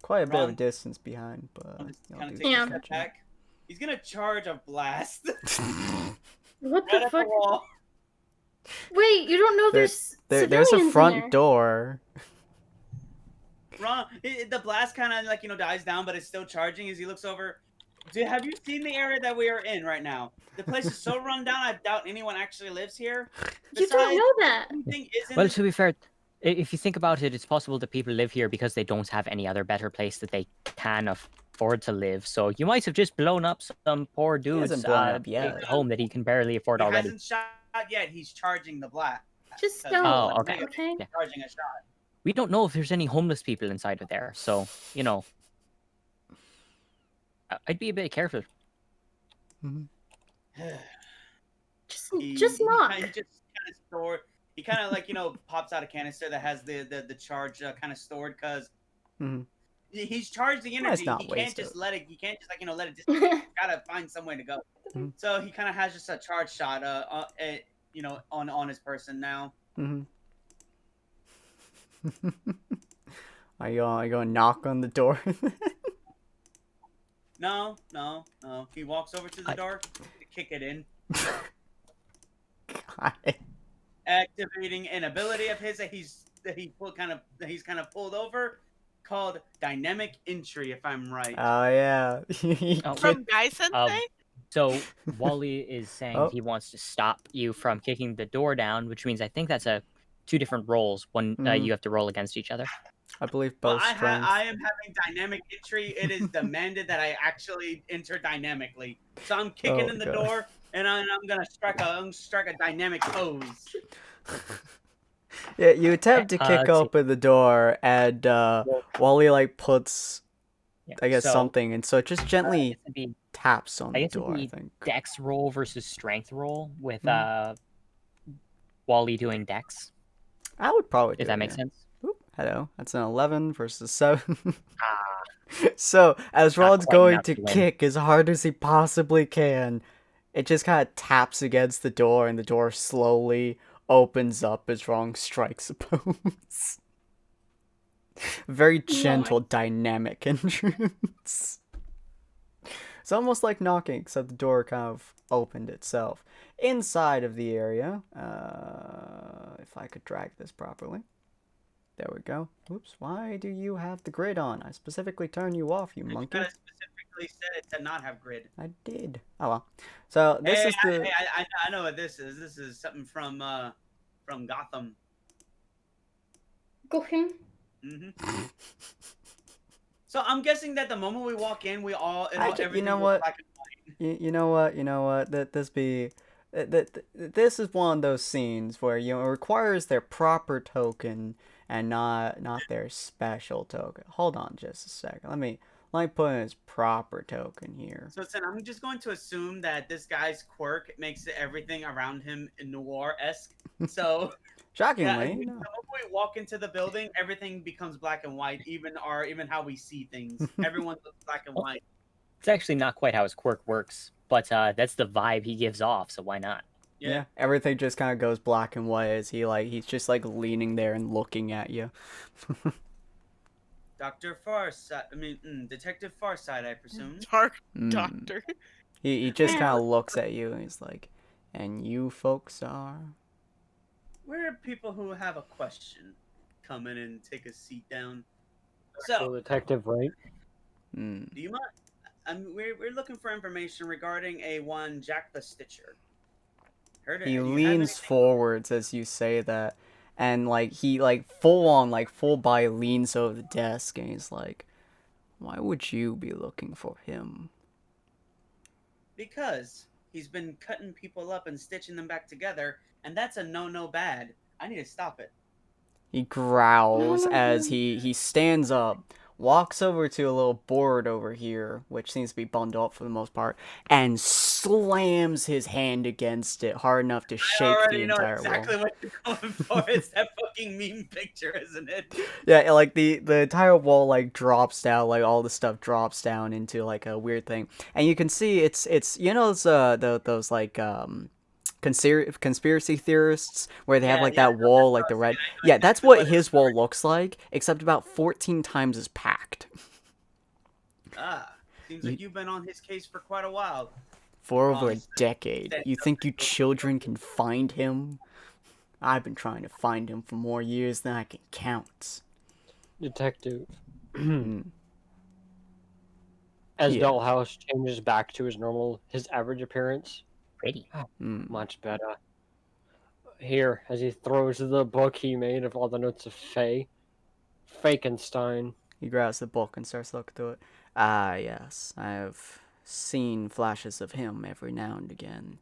Quite a bit of Ron. distance behind, but I'll just y'all kind of do take Yeah. a step back. He's gonna charge a blast What right the at the fuck? wall. Wait, you don't know There- there's there's a civilians in front there. door. Ron, the blast kind of dies down, but it's still charging as he looks over. Have you seen the area that we are in right now? The place is so run down. I doubt anyone actually lives here. You don't know that. Everything is in Well, to be fair, if you think about it, it's possible that people live here because they don't have any other better place that they can afford to live. So you might have just blown up some poor dude's hasn't blown up yet. home that he can barely afford He already. hasn't shot yet. He's charging the blast. Just Because don't. Oh, okay. Okay. Yeah. Charging a shot. We don't know if there's any homeless people inside of there, so you know, I'd be a bit careful. Just knock. He just kind of stored. He kind of pops out a canister that has the charge kind of stored because Mhm. he's charged the Let's energy. not He can't waste just it. let it. You can't just let it. Just you gotta find somewhere to go. Mhm. So he kind of has just a charge shot. On his person now. Mhm. Are you gonna knock on the door? No. He walks over to the door, kick it in, God. activating an ability of his that he's kind of pulled over, called dynamic entry. If I'm right. Oh yeah. Oh, From Guy Sensei? So Wally is saying Oh. he wants to stop you from kicking the door down, which means I think that's two different rolls. One Mhm. you have to roll against each other. I believe Well, both I strength. am having dynamic entry. It is demanded that I actually enter dynamically. So I'm kicking Oh, in the God. door, and I'm gonna strike a dynamic pose. Yeah, you attempt to kick let's see. open the door, and Wally puts, Yeah, I guess, so, something, and so it just gently it'd be taps on I the guess it'd door. I be think. Dex roll versus strength roll with Mhm. Wally doing Dex. I would probably. If that makes sense. Oop, hello, that's an 11 versus 7. Ah, So as Not Rod's quite going enough to to win. kick as hard as he possibly can, it just kind of taps against the door, and the door slowly opens up as Ron strikes a pose. Very gentle, dynamic entrance. It's almost like knocking, except the door kind of opened itself. Inside of the area, if I could drag this properly. There we go. Oops, why do you have the grid on? I specifically turned you off, you monkey. I specifically said it to not have grid. I did. Oh well. So this is the. I know what this is. This is something from Gotham. Gotham. Mm-hmm. So I'm guessing that the moment we walk in, we all everything you know goes what? black and white. You know what? This is one of those scenes where it requires their proper token and not their special token. Hold on just a second. Let me put in his proper token here. So I'm just going to assume that this guy's quirk makes everything around him noir-esque. So shockingly, the moment we walk into the building, everything becomes black and white. Even how we see things, everyone looks black and white. It's actually not quite how his quirk works, but that's the vibe he gives off, so why not? Yeah, everything just kind of goes black and white as he's just like leaning there and looking at you. Dr. Farside, Detective Farside, I presume. Doctor. He just kind of looks at you and he's like, and you folks are? We're people who have a question. Come in and take a seat down. So, detective, right? Do you mind? We're looking for information regarding a one Jack the Stitcher. He leans forwards as you say that, and he full body leans over the desk and he's like, why would you be looking for him? Because he's been cutting people up and stitching them back together, and that's a no bad. I need to stop it. He growls as he stands up, walks over to a little board over here, which seems to be bundled up for the most part, and slams his hand against it hard enough to shake the entire wall. I already know exactly what you're going for. It's that fucking meme picture, isn't it? Yeah, like the entire wall drops down, all the stuff drops down into a weird thing, and you can see it's those conspiracy theorists where they have that wall the red. Yeah, that's what his wall looks like, except about 14 times as packed. Seems like you've been on his case for quite a while. For over a decade. You think you children can find him? I've been trying to find him for more years than I can count. Detective. As Dollhouse changes back to his average appearance. Pretty. Much better. Here, as he throws the book he made of all the notes of Fakenstein. He grabs the book and starts looking through it. Ah, yes. I have seen flashes of him every now and again.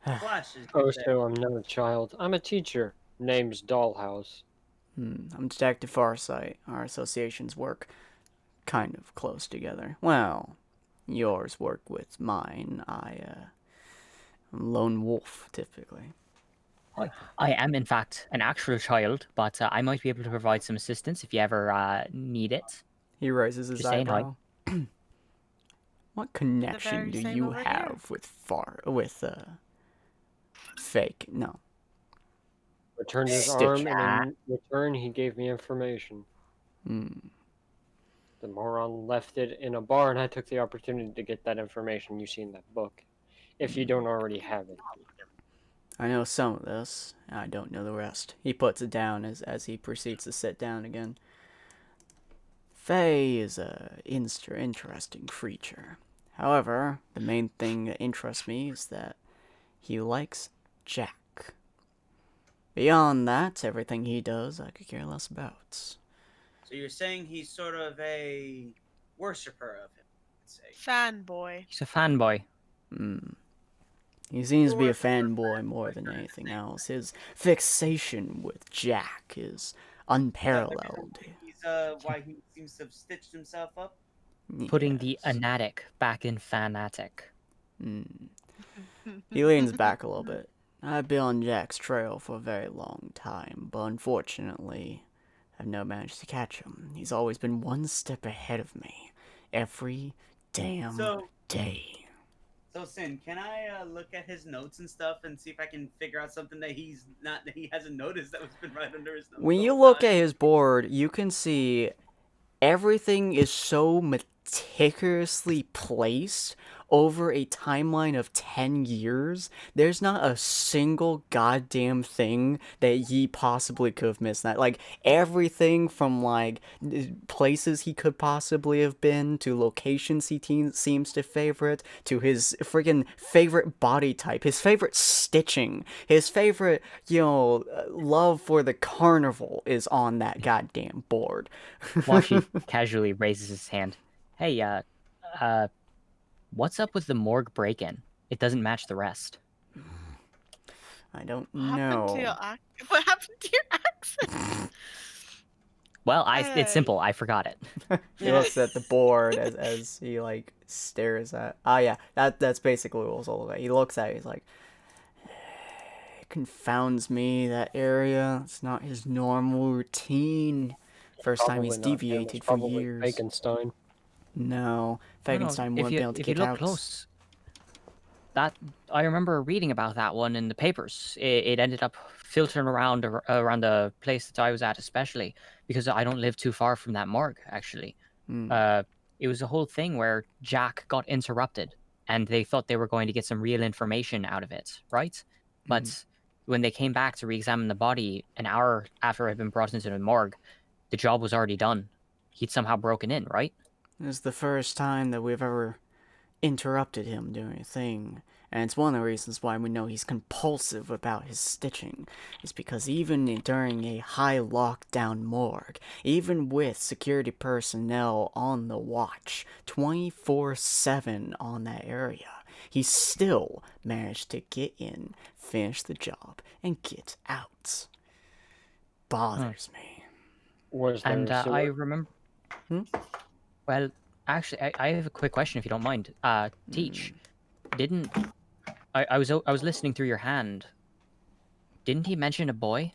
Flashes? Oh, so I'm not a child. I'm a teacher. Name's Dollhouse. I'm Detective Farsight. Our associations work kind of close together. Well, yours work with mine. I'm lone wolf, typically. I am, in fact, an actual child, but I might be able to provide some assistance if you ever need it. He raises his eyebrow. What connection do you have with fake? No. Returned his arm, and in return, he gave me information. The moron left it in a bar, and I took the opportunity to get that information you see in that book. If you don't already have it. I know some of this. I don't know the rest. He puts it down as he proceeds to sit down again. Faye is a interesting creature. However, the main thing that interests me is that he likes Jack. Beyond that, everything he does, I could care less about. So you're saying he's sort of a worshipper of him, let's say. Fanboy. He's a fanboy. He seems to be a fanboy more than anything else. His fixation with Jack is unparalleled. Why he seems to have stitched himself up? Putting the anatic back in fanatic. He leans back a little bit. I've been on Jack's trail for a very long time, but unfortunately, I've never managed to catch him. He's always been one step ahead of me. Every damn day. So, Sin, can I look at his notes and stuff and see if I can figure out something that he hasn't noticed that was been right under his notes? When you look at his board, you can see everything is so meticulously placed over a timeline of 10 years, there's not a single goddamn thing that he possibly could have missed. That, like, everything from, like, places he could possibly have been, to locations he seems to favorite, to his freaking favorite body type, his favorite stitching, his favorite, love for the carnival is on that goddamn board. Washi casually raises his hand. Hey, what's up with the morgue break-in? It doesn't match the rest. I don't What happened to know. your What happened to your accent? Well, it's simple. I forgot it. He looks at the board as he, like, stares at... yeah, that's basically what it was all about. He looks at it, he's like... It confounds me, that area. It's not his normal routine. First time he's Probably not him, deviated it's for probably years. Frankenstein. No, Fagenstein wouldn't be able to if you kick look out. close, that I remember reading about that one in the papers. It ended up filtering around the place that I was at, especially because I don't live too far from that morgue. Actually, it was a whole thing where Jack got interrupted, and they thought they were going to get some real information out of it, right? But when they came back to re-examine the body an hour after it had been brought into the morgue, the job was already done. He'd somehow broken in, right? This is the first time that we've ever interrupted him doing a thing. And it's one of the reasons why we know he's compulsive about his stitching. Is because even during a high lockdown morgue, even with security personnel on the watch, 24/7 on that area, he still managed to get in, finish the job, and get out. Bothers me. Was there And a sewer? I remember... Well, actually, I have a quick question, if you don't mind. Teach, didn't... I was listening through your hand. Didn't he mention a boy?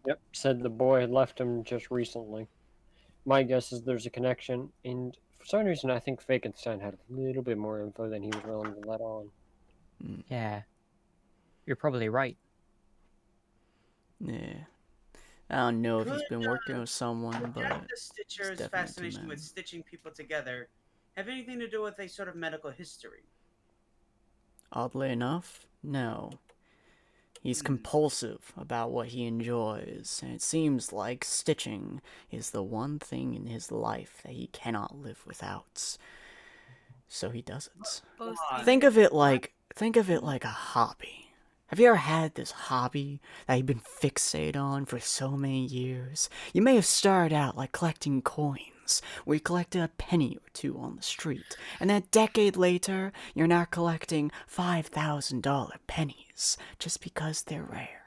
Yep, said the boy had left him just recently. My guess is there's a connection, and for some reason I think Fakenstein had a little bit more info than he was willing to let on. Yeah. You're probably right. Yeah. I don't know if he's been working with someone, but Jack the Stitcher's definitely fascination too with many. stitching people together have anything to do with a sort of medical history? Oddly enough, no. He's compulsive about what he enjoys, and it seems like stitching is the one thing in his life that he cannot live without. So he does it. Both Think of it like a hobby. Have you ever had this hobby that you've been fixated on for so many years? You may have started out like collecting coins, where you collected a penny or two on the street, and then a decade later, you're now collecting $5,000 pennies just because they're rare.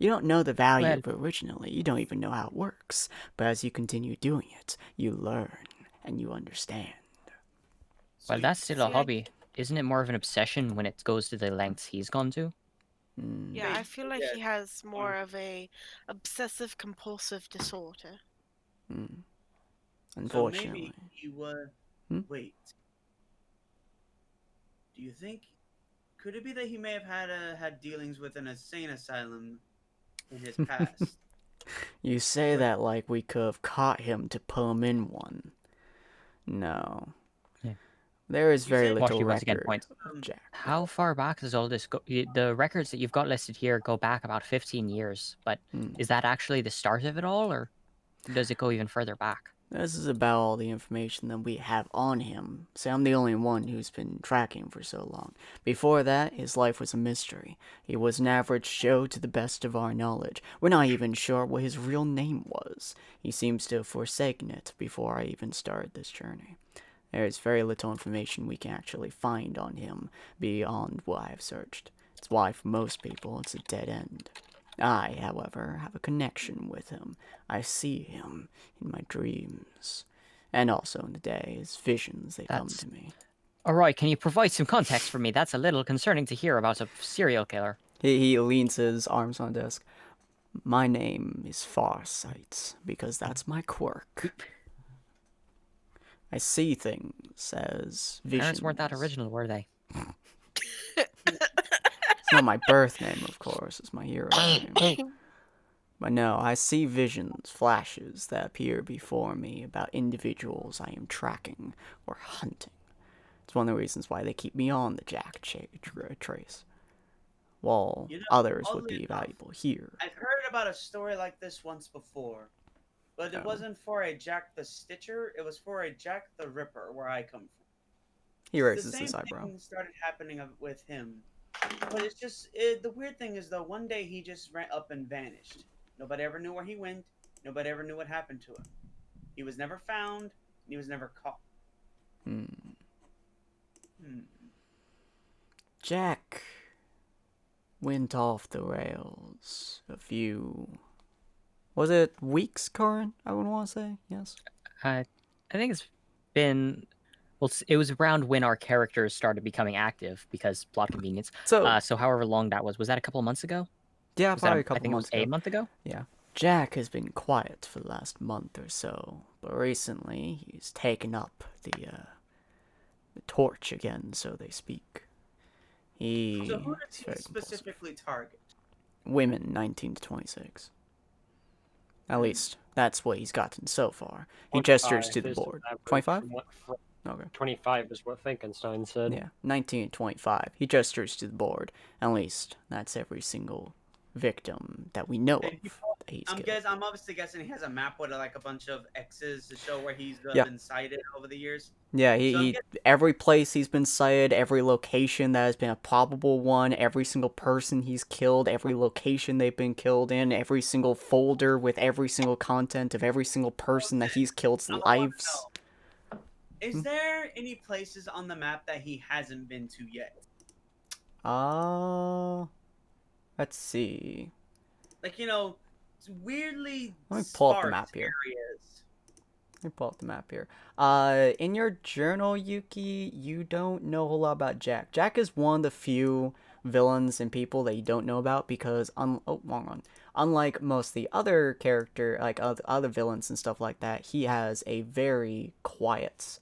You don't know the value of it originally, you don't even know how it works, but as you continue doing it, you learn and you understand. Well, that's still a hobby. Isn't it more of an obsession when it goes to the lengths he's gone to? Yeah, I feel like he has more of a obsessive compulsive disorder. Unfortunately. So maybe he was... Wait. Do you think... Could it be that he may have had dealings with an insane asylum in his past? You say that like we could have caught him to pull him in one. No. There is very little Washi once again record points. of Jack. How far back does all this go? The records that you've got listed here go back about 15 years, but is that actually the start of it all, or does it go even further back? This is about all the information that we have on him. See, I'm the only one who's been tracking for so long. Before that, his life was a mystery. He was an average Joe to the best of our knowledge. We're not even sure what his real name was. He seems to have forsaken it before I even started this journey. There is very little information we can actually find on him beyond what I have searched. It's why for most people it's a dead end. I, however, have a connection with him. I see him in my dreams. And also in the day, his visions, they come to me. Alright, can you provide some context for me? That's a little concerning to hear about a serial killer. He leans his arms on the desk. My name is Farsight, because that's my quirk. I see things as visions. Parents weren't that original, were they? It's not my birth name, of course. It's my hero name. But no, I see visions, flashes that appear before me about individuals I am tracking or hunting. It's one of the reasons why they keep me on the Jack trace. While You know, others would oddly be enough, valuable here. I've heard about a story like this once before, but it Oh. wasn't for a Jack the Stitcher. It was for a Jack the Ripper, where I come from. He raises The same his eyebrow. thing started happening with him, but it's just the weird thing is though one day he just ran up and vanished. Nobody ever knew where he went. Nobody ever knew what happened to him. He was never found. And he was never caught. Jack went off the rails a few. Was it weeks, Corin? I would want to say yes. I think it's been. Well, it was around when our characters started becoming active because plot convenience. So, So however long that was that a couple of months ago? yeah, Was probably that, a couple I think months it was ago. a month ago. Yeah. Jack has been quiet for the last month or so, but recently he's taken up the torch again, so they speak. So who does He's he very compulsive. specifically target? Women 19 to 26. At least that's what he's gotten so far. He gestures to the 25 is board. average 25? from what- Okay. 25 is what Frankenstein said. Yeah, 19 and 25. He gestures to the board. At least that's every single victim that we know of And that he's killed. I'm obviously guessing he has a map with like a bunch of X's to show where he's Yeah. been sighted over the years. Yeah, So I'm he every place he's been sighted, every location that has been a probable one, every single person he's killed, every location they've been killed in, every single folder with every single content of every single person that he's killed's I wanna lives. Is there any places on the map that he hasn't been to yet? Let's see. Like, you know, it's weirdly Let me pull up the sparse map here. areas. Let me pull up the map here. In your journal, Yuki, you don't know a whole lot about Jack. Jack is one of the few villains and people that you don't know about because, wrong one. Unlike most of the other other villains and stuff like that, he has a very quiet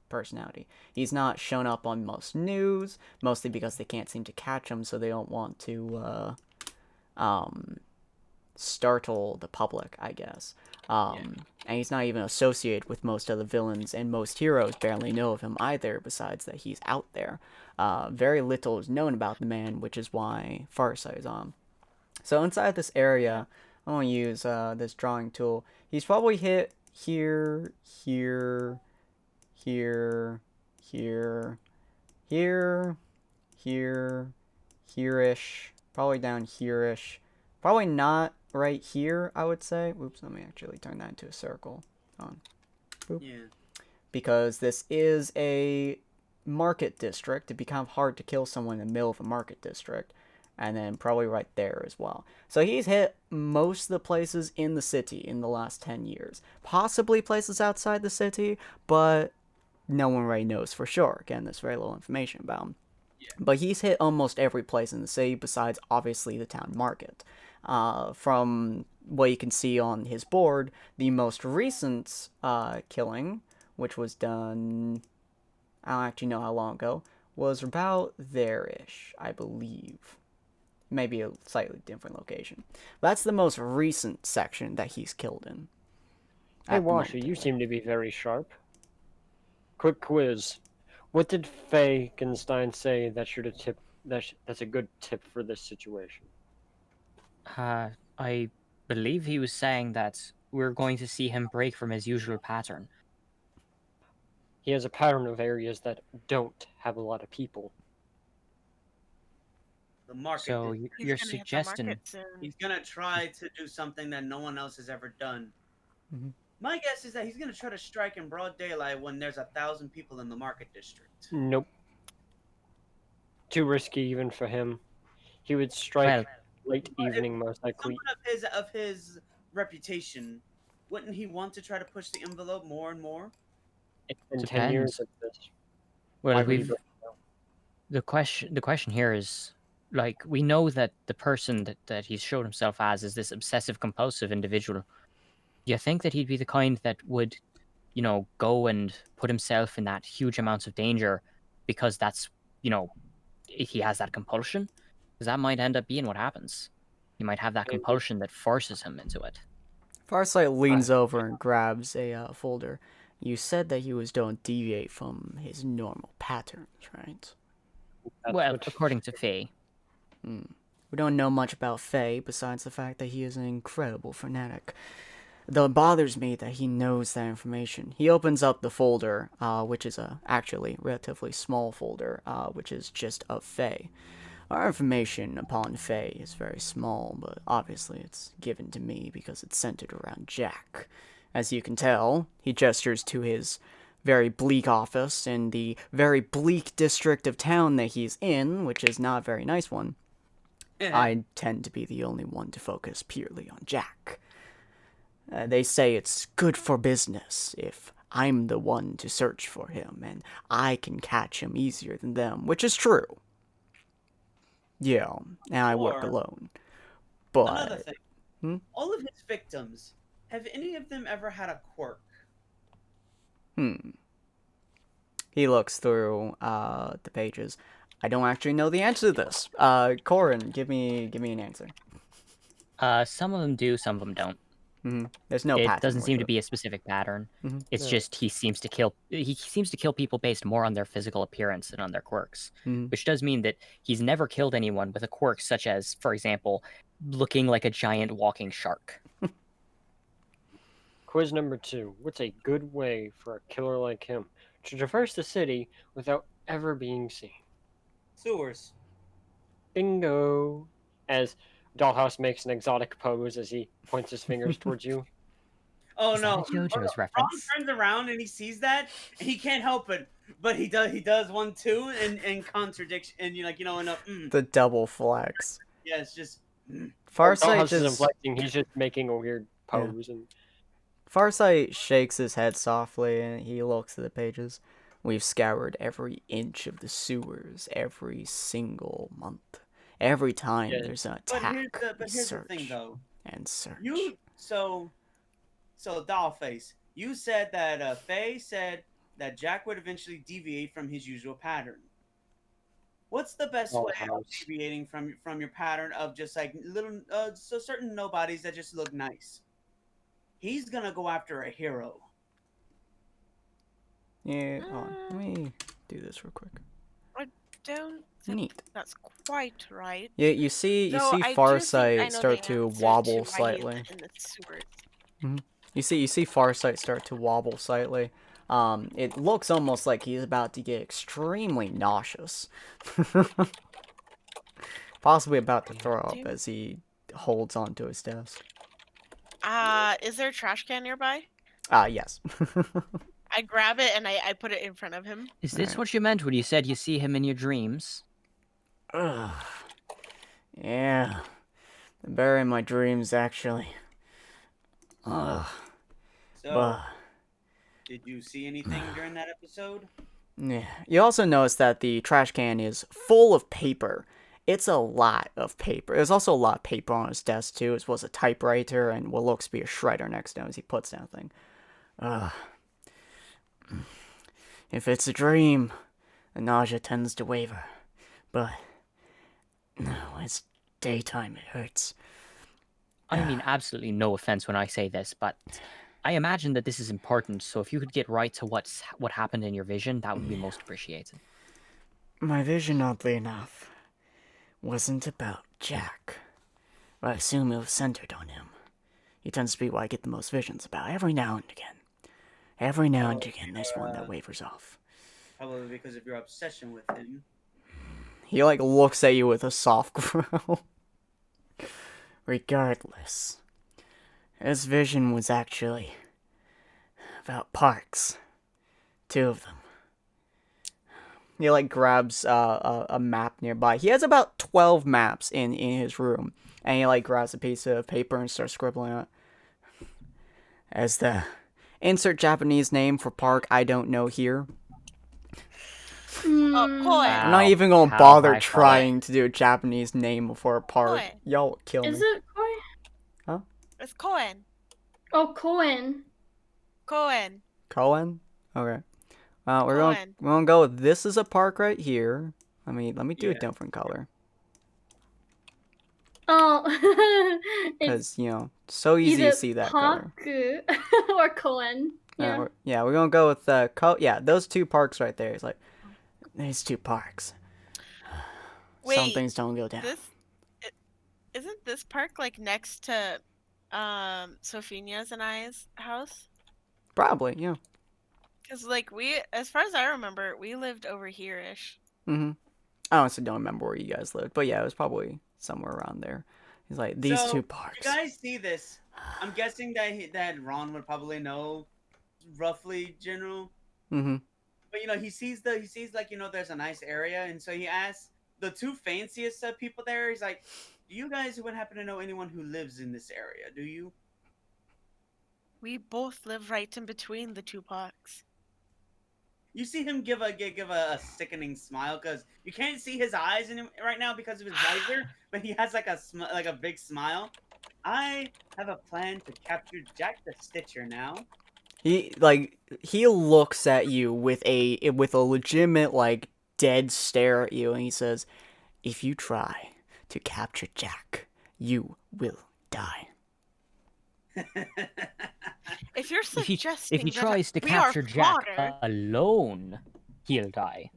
personality. He's not shown up on most news, mostly because they can't seem to catch him, so they don't want to startle the public, I guess. And he's not even associated with most other villains, and most heroes barely know of him either, besides that he's out there. Very little is known about the man, which is why Farsight is on. So inside this area, I'm going to use this drawing tool. He's probably hit here, here, here, here, here, here, here-ish, probably down here-ish. Probably not right here, I would say. Oops, let me actually turn that into a circle. Boop. Yeah. Because this is a market district. It'd be kind of hard to kill someone in the middle of a market district. And then probably right there as well. So he's hit most of the places in the city in the last 10 years. Possibly places outside the city, but no one really knows for sure. Again, there's very little information about him. Yeah. But he's hit almost every place in the city besides, obviously, the town market. From what you can see on his board, the most recent killing, which was done, I don't actually know how long ago, was about there-ish, I believe. Maybe a slightly different location. That's the most recent section that he's killed in. Hey, Washer, you seem to be very sharp. Quick quiz. What did Frankenstein say that's a good tip for this situation? I believe he was saying that we're going to see him break from his usual pattern. He has a pattern of areas that don't have a lot of people. The market. So He's you're gonna hit the suggesting market soon. He's gonna try to do something that no one else has ever done. Mhm. My guess is that he's gonna try to strike in broad daylight when there's 1,000 people in the market district. Nope. Too risky even for him. He would strike late evening most likely. Someone of his reputation, wouldn't he want to try to push the envelope more and more? It's been 10 years of this. Well, Why would he break it? the question here is, like, we know that the person that he's showed himself as is this obsessive compulsive individual. Do you think that he'd be the kind that would, go and put himself in that huge amounts of danger because that's, he has that compulsion? Because that might end up being what happens. He might have that compulsion that forces him into it. Farsight leans over and grabs a folder. You said that he don't deviate from his normal patterns, right? That's Well, what- according to Faye. We don't know much about Faye besides the fact that he is an incredible fanatic. Though it bothers me that he knows that information. He opens up the folder, which is a actually relatively small folder, which is just of Faye. Our information upon Faye is very small, but obviously it's given to me because it's centered around Jack. As you can tell, he gestures to his very bleak office in the very bleak district of town that he's in, which is not a very nice one. I tend to be the only one to focus purely on Jack. They say it's good for business if I'm the one to search for him, and I can catch him easier than them, which is true. Yeah, and I work Or- alone. Another But thing. All of his victims, have any of them ever had a quirk? he looks through the pages. I don't actually know the answer to this. Corin, give me an answer. Some of them do, some of them don't. There's no It pattern doesn't with seem to it. be a specific pattern. It's Yeah. just he seems to kill people based more on their physical appearance than on their quirks, which does mean that he's never killed anyone with a quirk such as, for example, looking like a giant walking shark. Quiz number 2. What's a good way for a killer like him to traverse the city without ever being seen? Sewers. Bingo! As Dollhouse makes an exotic pose as he points his fingers towards you. Oh Is no! that a JoJo's Ron reference? turns around and he sees that, and he can't help it. But he does one too, in contradiction, and The double flex. yeah, it's just. Farsight Dollhouse isn't just flexing, he's just making a weird pose. And Farsight shakes his head softly and he looks at the pages. We've scoured every inch of the sewers every single month. Every time Yeah. there's an But attack, here's the we search thing, though. and search. So Dollface, you said that Faye said that Jack would eventually deviate from his usual pattern. What's the best way of Dollhouse. deviating from your pattern of just like little so certain nobodies that just look nice? He's gonna go after a hero. Yeah, hold on. Let me do this real quick. Don't think Neat. that's quite right. Yeah, you see Though I do think I Farsight know start the to answer wobble to why he's slightly. in the sewers. You see Farsight start to wobble slightly. It looks almost like he's about to get extremely nauseous. Possibly about to throw up as he holds onto his desk. Is there a trash can nearby? Yes. I grab it and I put it in front of him. Is this what you meant when you said you see him in your dreams? Ugh. Yeah. They're better in my dreams, actually. Ugh. So, But, did you see anything during that episode? yeah. You also notice that the trash can is full of paper. It's a lot of paper. There's also a lot of paper on his desk, too, as well as a typewriter and what looks to be a shredder next to him as he puts down the thing. Ugh. If it's a dream, the nausea tends to waver. But, no, it's daytime, it hurts. I mean absolutely no offense when I say this, but I imagine that this is important, so if you could get right to what happened in your vision, that would be most appreciated. My vision, oddly enough, wasn't about Jack. But I assume it was centered on him. He tends to be what I get the most visions about every now and again. Every now and again, there's one that wavers off. Probably because of your obsession with him. He, looks at you with a soft growl. Regardless, his vision was actually about parks. 2 of them. He, grabs a map nearby. He has about 12 maps in his room. And he, grabs a piece of paper and starts scribbling on it. As the insert Japanese name for park I don't know here. Oh, Koi. I'm not even gonna How bother high trying to do a Japanese name for a park. Koi. Y'all will kill me. Is it Koi? It's Cohen. Oh, Cohen. Cohen. Cohen? Okay. We're Cohen. gonna go with this is a park right here. Let me do a Yeah. different color. Oh, it's Because, so easy either to see that color. Park or Cohen. Yeah. We're gonna go with yeah, those two parks right there. It's like these two parks. Some Wait, things don't go down. Isn't this park like next to Sophia's and I's house? Probably, yeah. Because like as far as I remember, we lived over here-ish. I honestly don't remember where you guys lived, but yeah, it was probably somewhere around there. He's like these So, two you parks. guys see this? I'm guessing that Ron would probably know roughly general. But he sees like there's a nice area, and so he asks the two fanciest people there. He's like, "Do you guys would happen to know anyone who lives in this area? Do you?" We both live right in between the two parks. You see him give a sickening smile because you can't see his eyes in him right now because of his visor, but he has like a big smile. I have a plan to capture Jack the Stitcher now. He looks at you with a legitimate like dead stare at you, and he says, "If you try to capture Jack, you will die." If you're suggesting if he that tries to we are capture Jack fodder, alone, he'll die.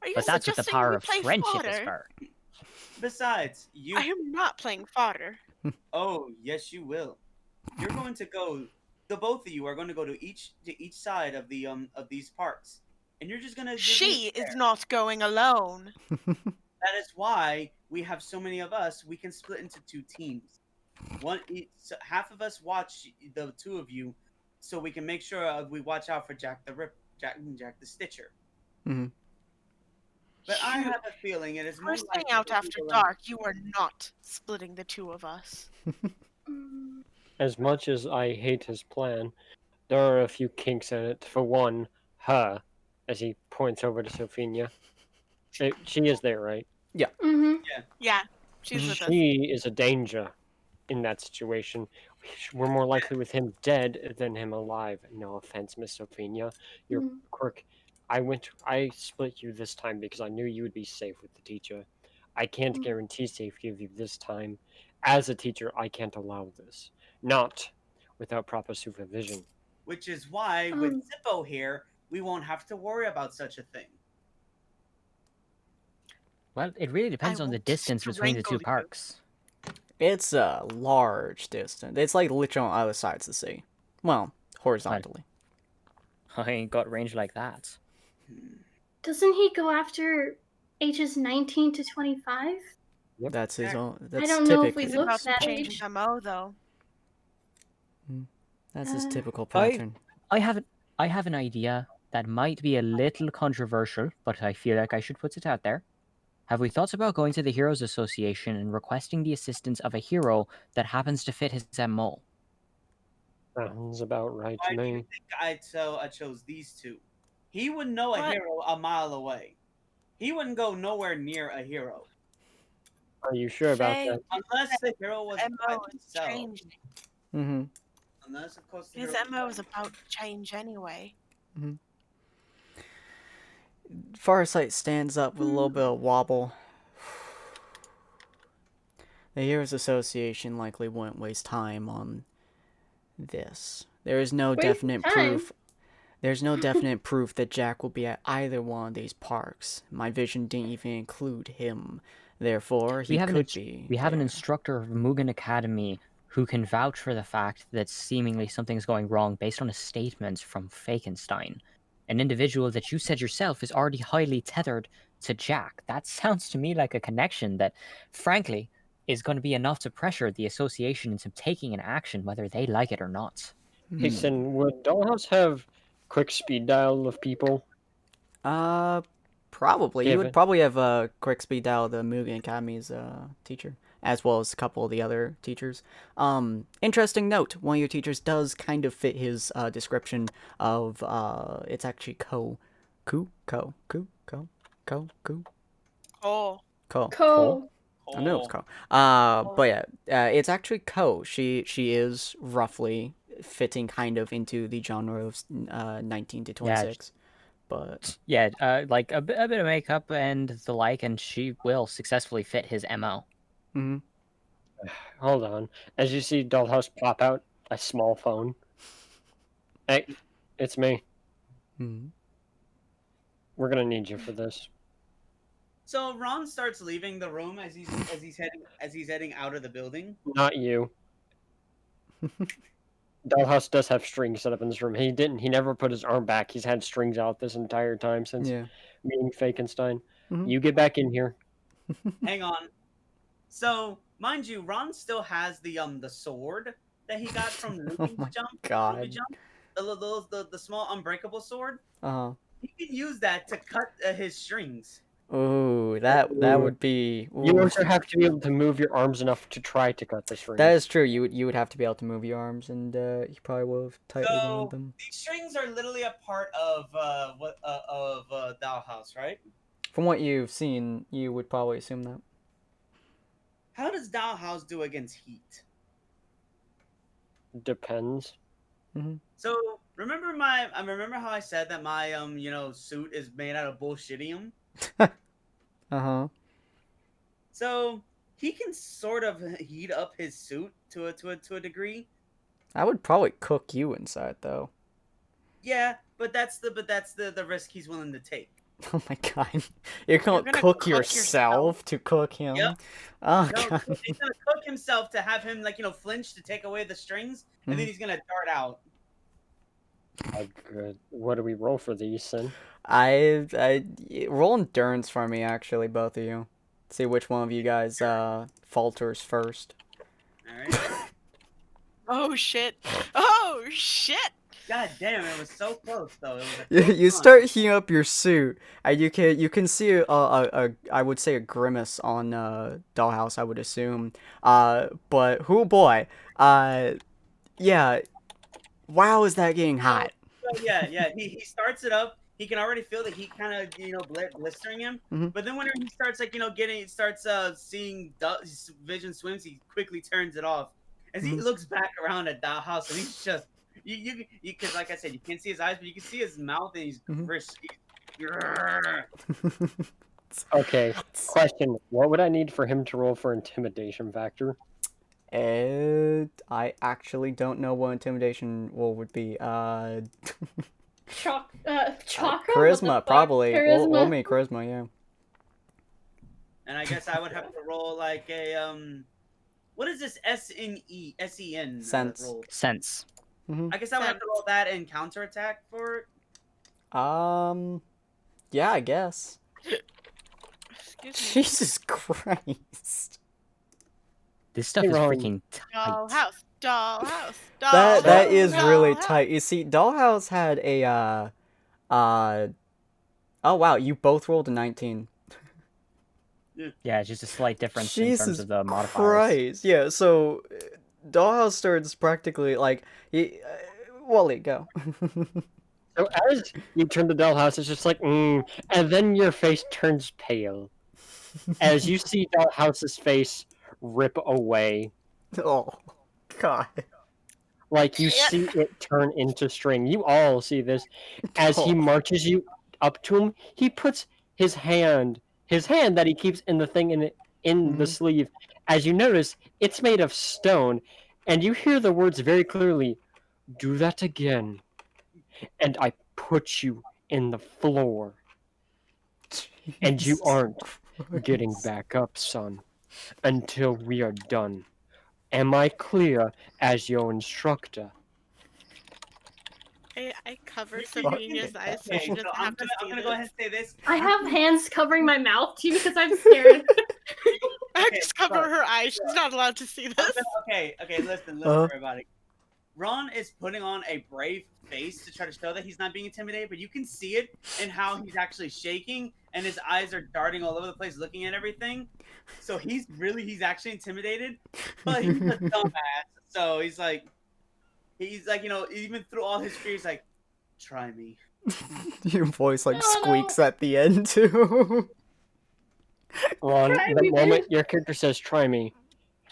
are you But that's what the suggesting power we of play friendship is fodder? for. Besides, I am not playing fodder. Oh, yes, you will. You're going to go. The both of you are going to go to each side of the of these parks, and you're just gonna. She is not going alone. That is why we have so many of us. We can split into two teams. Half of us watch the two of you, so we can make sure we watch out for Jack the Stitcher. But I have a feeling it is We're more staying likely out that after we will- dark. You are not splitting the two of us. As much as I hate his plan, there are a few kinks in it. For one, her, as he points over to Sophia. She is there, right? Mm-hmm. Yeah, she's with us. She is a danger in that situation. We're more likely with him dead than him alive. No offense, Miss Sophia. You're quirk. I split you this time because I knew you would be safe with the teacher. I can't guarantee safety of you this time. As a teacher, I can't allow this. Not without proper supervision. Which is why with Zippo here, we won't have to worry about such a thing. Well, it really depends on the won't distance between the two strangle you. parks. It's a large distance. It's like literally on other sides of the sea. Well, horizontally. I ain't got range like that. Doesn't he go after ages 19 to 25? Yep. That's his own. That's I don't know if typical. we He's look about to that change age. his MO though. That's his Uh, typical pattern. I have an idea that might be a little controversial, but I feel like I should put it out there. Have we thought about going to the Heroes Association and requesting the assistance of a hero that happens to fit his MO? Sounds about right Why to do you me. think I chose these two? He would know a What? hero a mile away. He wouldn't go nowhere near a hero. Are you sure about Faye, that? Unless the hero was by MO is himself. changing. Mm-hmm. Unless, of course, the His hero MO is about to change anyway. Farsight stands up with a little bit of wobble. The Heroes Association likely wouldn't waste time on this. There is no Waste definite time? proof. There's no definite proof that Jack will be at either one of these parks. My vision didn't even include him. Therefore, he could be. We have an there. instructor of Mugen Academy who can vouch for the fact that seemingly something's going wrong based on a statement from Fakenstein, an individual that you said yourself is already highly tethered to Jack. That sounds to me like a connection that, frankly, is going to be enough to pressure the association into taking an action whether they like it or not. Hey, Sin, would Dollhouse have quick speed dial of people? Probably. You Give would it. probably have a quick speed dial the Mugen Academy's teacher, as well as a couple of the other teachers. Interesting note: one of your teachers does kind of fit his description of it's actually Oh. Cole. I knew it was Ko. But yeah, it's actually Ko. She is roughly fitting kind of into the genre of 19 to 26. But Yeah, like a bit of makeup and the like, and she will successfully fit his MO. Hold on. As you see Dollhouse pop out a small phone. Hey, It's me. Hmm. We're gonna need you for this. So Ron starts leaving the room as he's heading out of the building. Not you. Dollhouse does have strings set up in this room. He never put his arm back. He's had strings out this entire time since Yeah. meeting Fakenstein. Mhm. You get back in here. Hang on. So, mind you, Ron still has the sword that he got from Ruby my Jump. God. Ruby Jump. The small unbreakable sword. Uh-huh. He can use that to cut his strings. Ooh, that would be. You Ooh. also have to be able to move your arms enough to try to cut the strings. That is true. You would have to be able to move your arms, and you probably will have tightly wound So them. these strings are literally a part of Dollhouse, right? From what you've seen, you would probably assume that. How does Dollhouse do against heat? Depends. So remember how I said that my suit is made out of bullshitium? Uh-huh. So he can sort of heat up his suit to a degree. I would probably cook you inside, though. Yeah, but that's the risk he's willing to take. Oh my God. You're gonna cook yourself to cook him? Yep. Oh No, God. he's gonna cook himself to have him flinch to take away the strings, and then he's gonna dart out. Oh, good. What do we roll for these, Sin? I roll endurance for me, actually, both of you. See which one of you guys falters first. All right. Oh shit! Oh shit! God damn, it was so close though. It was You start heating up your suit, and you can see I would say a grimace on Dollhouse, I would assume. But oh boy, yeah. Wow, is that getting hot? Yeah. He starts it up. He can already feel the heat kind of blistering him. Mhm. But then whenever he starts seeing Vision swims, he quickly turns it off. As he looks back around at Dollhouse, and he's just you because like I said, you can't see his eyes, but you can see his mouth, and he's Okay, question. What would I need for him to roll for intimidation factor? I actually don't know what intimidation roll would be. Chakra? Charisma, probably. Roll me charisma, yeah. And I guess I would have to roll like a what is this SNE SEN Sense. roll? Sense. I guess I would have to roll that and counterattack for it. Yeah, I guess. Excuse me. Jesus Christ. This stuff is Wrong. freaking tight. Dollhouse. That is really Dollhouse. tight. You see, Dollhouse had a oh wow, you both rolled a 19. Yeah, it's just a slight difference in Jesus terms of the modifiers. Christ. Yeah, so Dollhouse starts practically like Wally, go. So as you turn to Dollhouse, it's just like, and then your face turns pale as you see Dollhouse's face rip away. Oh God. Like you see it turn into string. You all see this as he marches you up to him. He puts his hand that he keeps in the thing in the sleeve. As you notice, it's made of stone, and you hear the words very clearly. Do that again, and I put you in the floor, and you aren't getting back up, son, until we are done. Am I clear as your instructor? I covered Sophia's eyes so she doesn't have to see I'm gonna this. go ahead and say this. I have hands covering my mouth too because I'm scared. I just cover her eyes. She's not allowed to see this. Okay, listen, everybody. Ron is putting on a brave face to try to show that he's not being intimidated, but you can see it in how he's actually shaking and his eyes are darting all over the place looking at everything. So he's actually intimidated, but he's a dumbass. So he's like, even through all his fears, like, try me. Your voice squeaks at the end too. Ron, Try the me, moment your character says "try me,"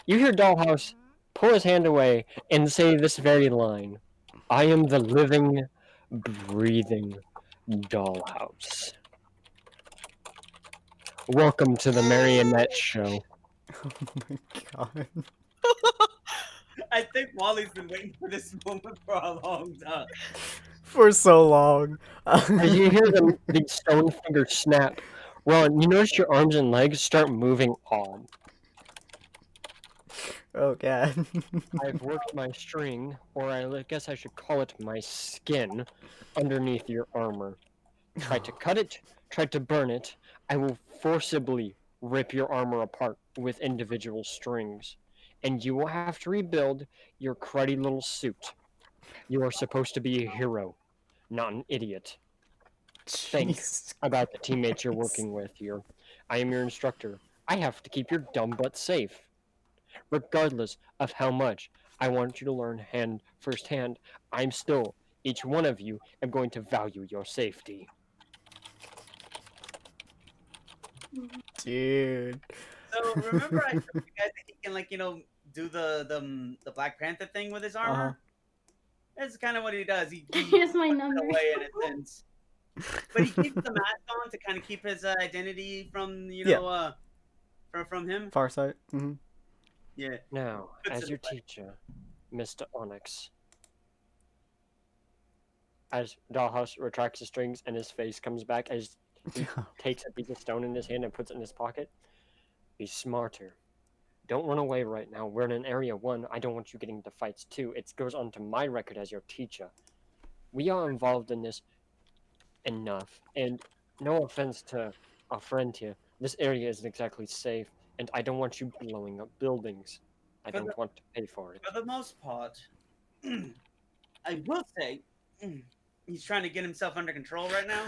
you hear Dollhouse pull his hand away and say this very line: "I am the living, breathing Dollhouse. Welcome to the Marionette Show." Oh my God. I think Wally's been waiting for this moment for a long time. for so long. As you hear the stone finger snap, Ron, you notice your arms and legs start moving on. Oh god. I've worked my string, or I guess I should call it my skin, underneath your armor. Try to cut it, try to burn it. I will forcibly rip your armor apart with individual strings, and you will have to rebuild your cruddy little suit. You are supposed to be a hero, not an idiot. Think Jeez. about the teammates you're working with here. I am your instructor. I have to keep your dumb butt safe. Regardless of how much I want you to learn firsthand, I'm still, each one of you, am going to value your safety. Dude. So remember, I told you guys that he can, like, do the Black Panther thing with his armor. That's kind of what he does. He Here's my puts it number. away in a sense, but he keeps the mask on to kind of keep his identity from from him. Farsight. Yeah. Now, Puts as it your away. teacher, Mr. Onyx, as Dollhouse retracts the strings and his face comes back as he takes a piece of stone in his hand and puts it in his pocket, be smarter. Don't run away right now. We're in an area 1. I don't want you getting into fights 2. It goes onto my record as your teacher. We are involved in this enough, and no offense to our friend here, this area isn't exactly safe, and I don't want you blowing up buildings. I don't want to pay for it. For the most part, I will say he's trying to get himself under control right now.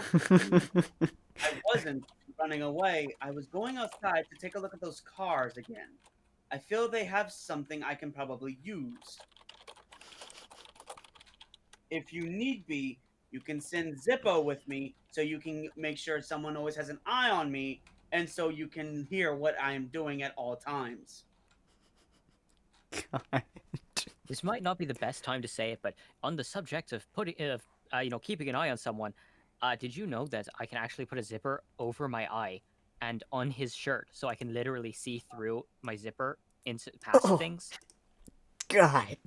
I wasn't running away. I was going outside to take a look at those cars again. I feel they have something I can probably use. If you need be, you can send Zippo with me so you can make sure someone always has an eye on me, and so you can hear what I am doing at all times. God. This might not be the best time to say it, but on the subject of keeping an eye on someone, did you know that I can actually put a zipper over my eye and on his shirt, so I can literally see through my zipper into past things? God.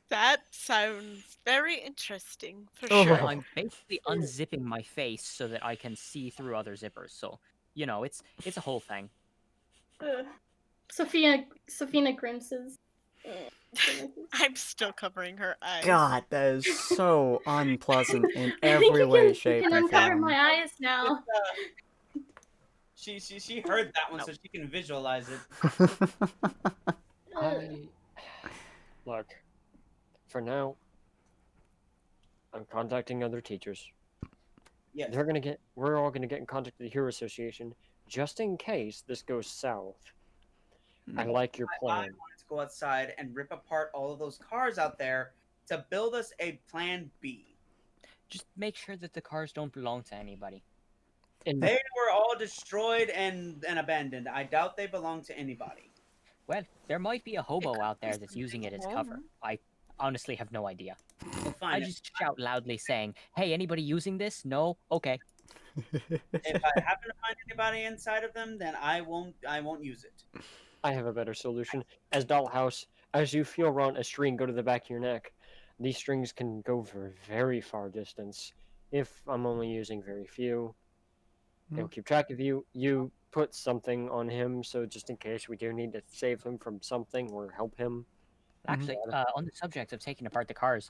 That sounds very interesting, for Oh. sure. I'm basically unzipping my face so that I can see through other zippers. So, it's a whole thing. Sophina grimaces. I'm still covering her eyes. God, that is so unpleasant in I think every way, shape, you can and uncover form. my eyes now. She heard that one, so she can visualize it. Look, for now, I'm contacting other teachers. Yes. We're all gonna get in contact with the Hero Association, just in case this goes south. I like your I plan. wanted to go outside and rip apart all of those cars out there to build us a plan B. Just make sure that the cars don't belong to anybody. And They were all destroyed and abandoned. I doubt they belong to anybody. Well, there might be a hobo could out be there that's using it as cover. something I honestly have no idea. We'll I find it. just shout loudly saying, "Hey, anybody using this? No? Okay." If I happen to find anybody inside of them, then I won't use it. I have a better solution. As Dollhouse, as you feel around a string go to the back of your neck, these strings can go for a very far distance. If I'm only using very few, they'll keep track of you. You put something on him, so just in case we do need to save him from something or help him. Actually, on the subject of taking apart the cars,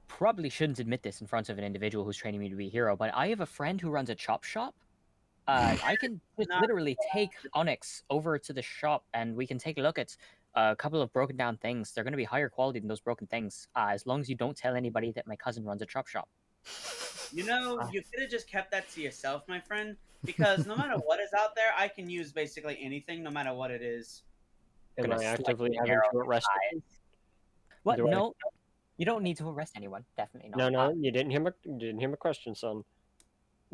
probably shouldn't admit this in front of an individual who's training me to be a hero, but I have a friend who runs a chop shop. I can just literally take Onyx over to the shop, and we can take a look at a couple of broken down things. They're going to be higher quality than those broken things, as long as you don't tell anybody that my cousin runs a chop shop. You could have just kept that to yourself, my friend, because no matter what is out there, I can use basically anything, no matter what it is. Am Gonna I slice actively the having arrow to arrest him? What? Do I- No, you don't need to arrest anyone. Definitely not. No, you didn't hear my question, son.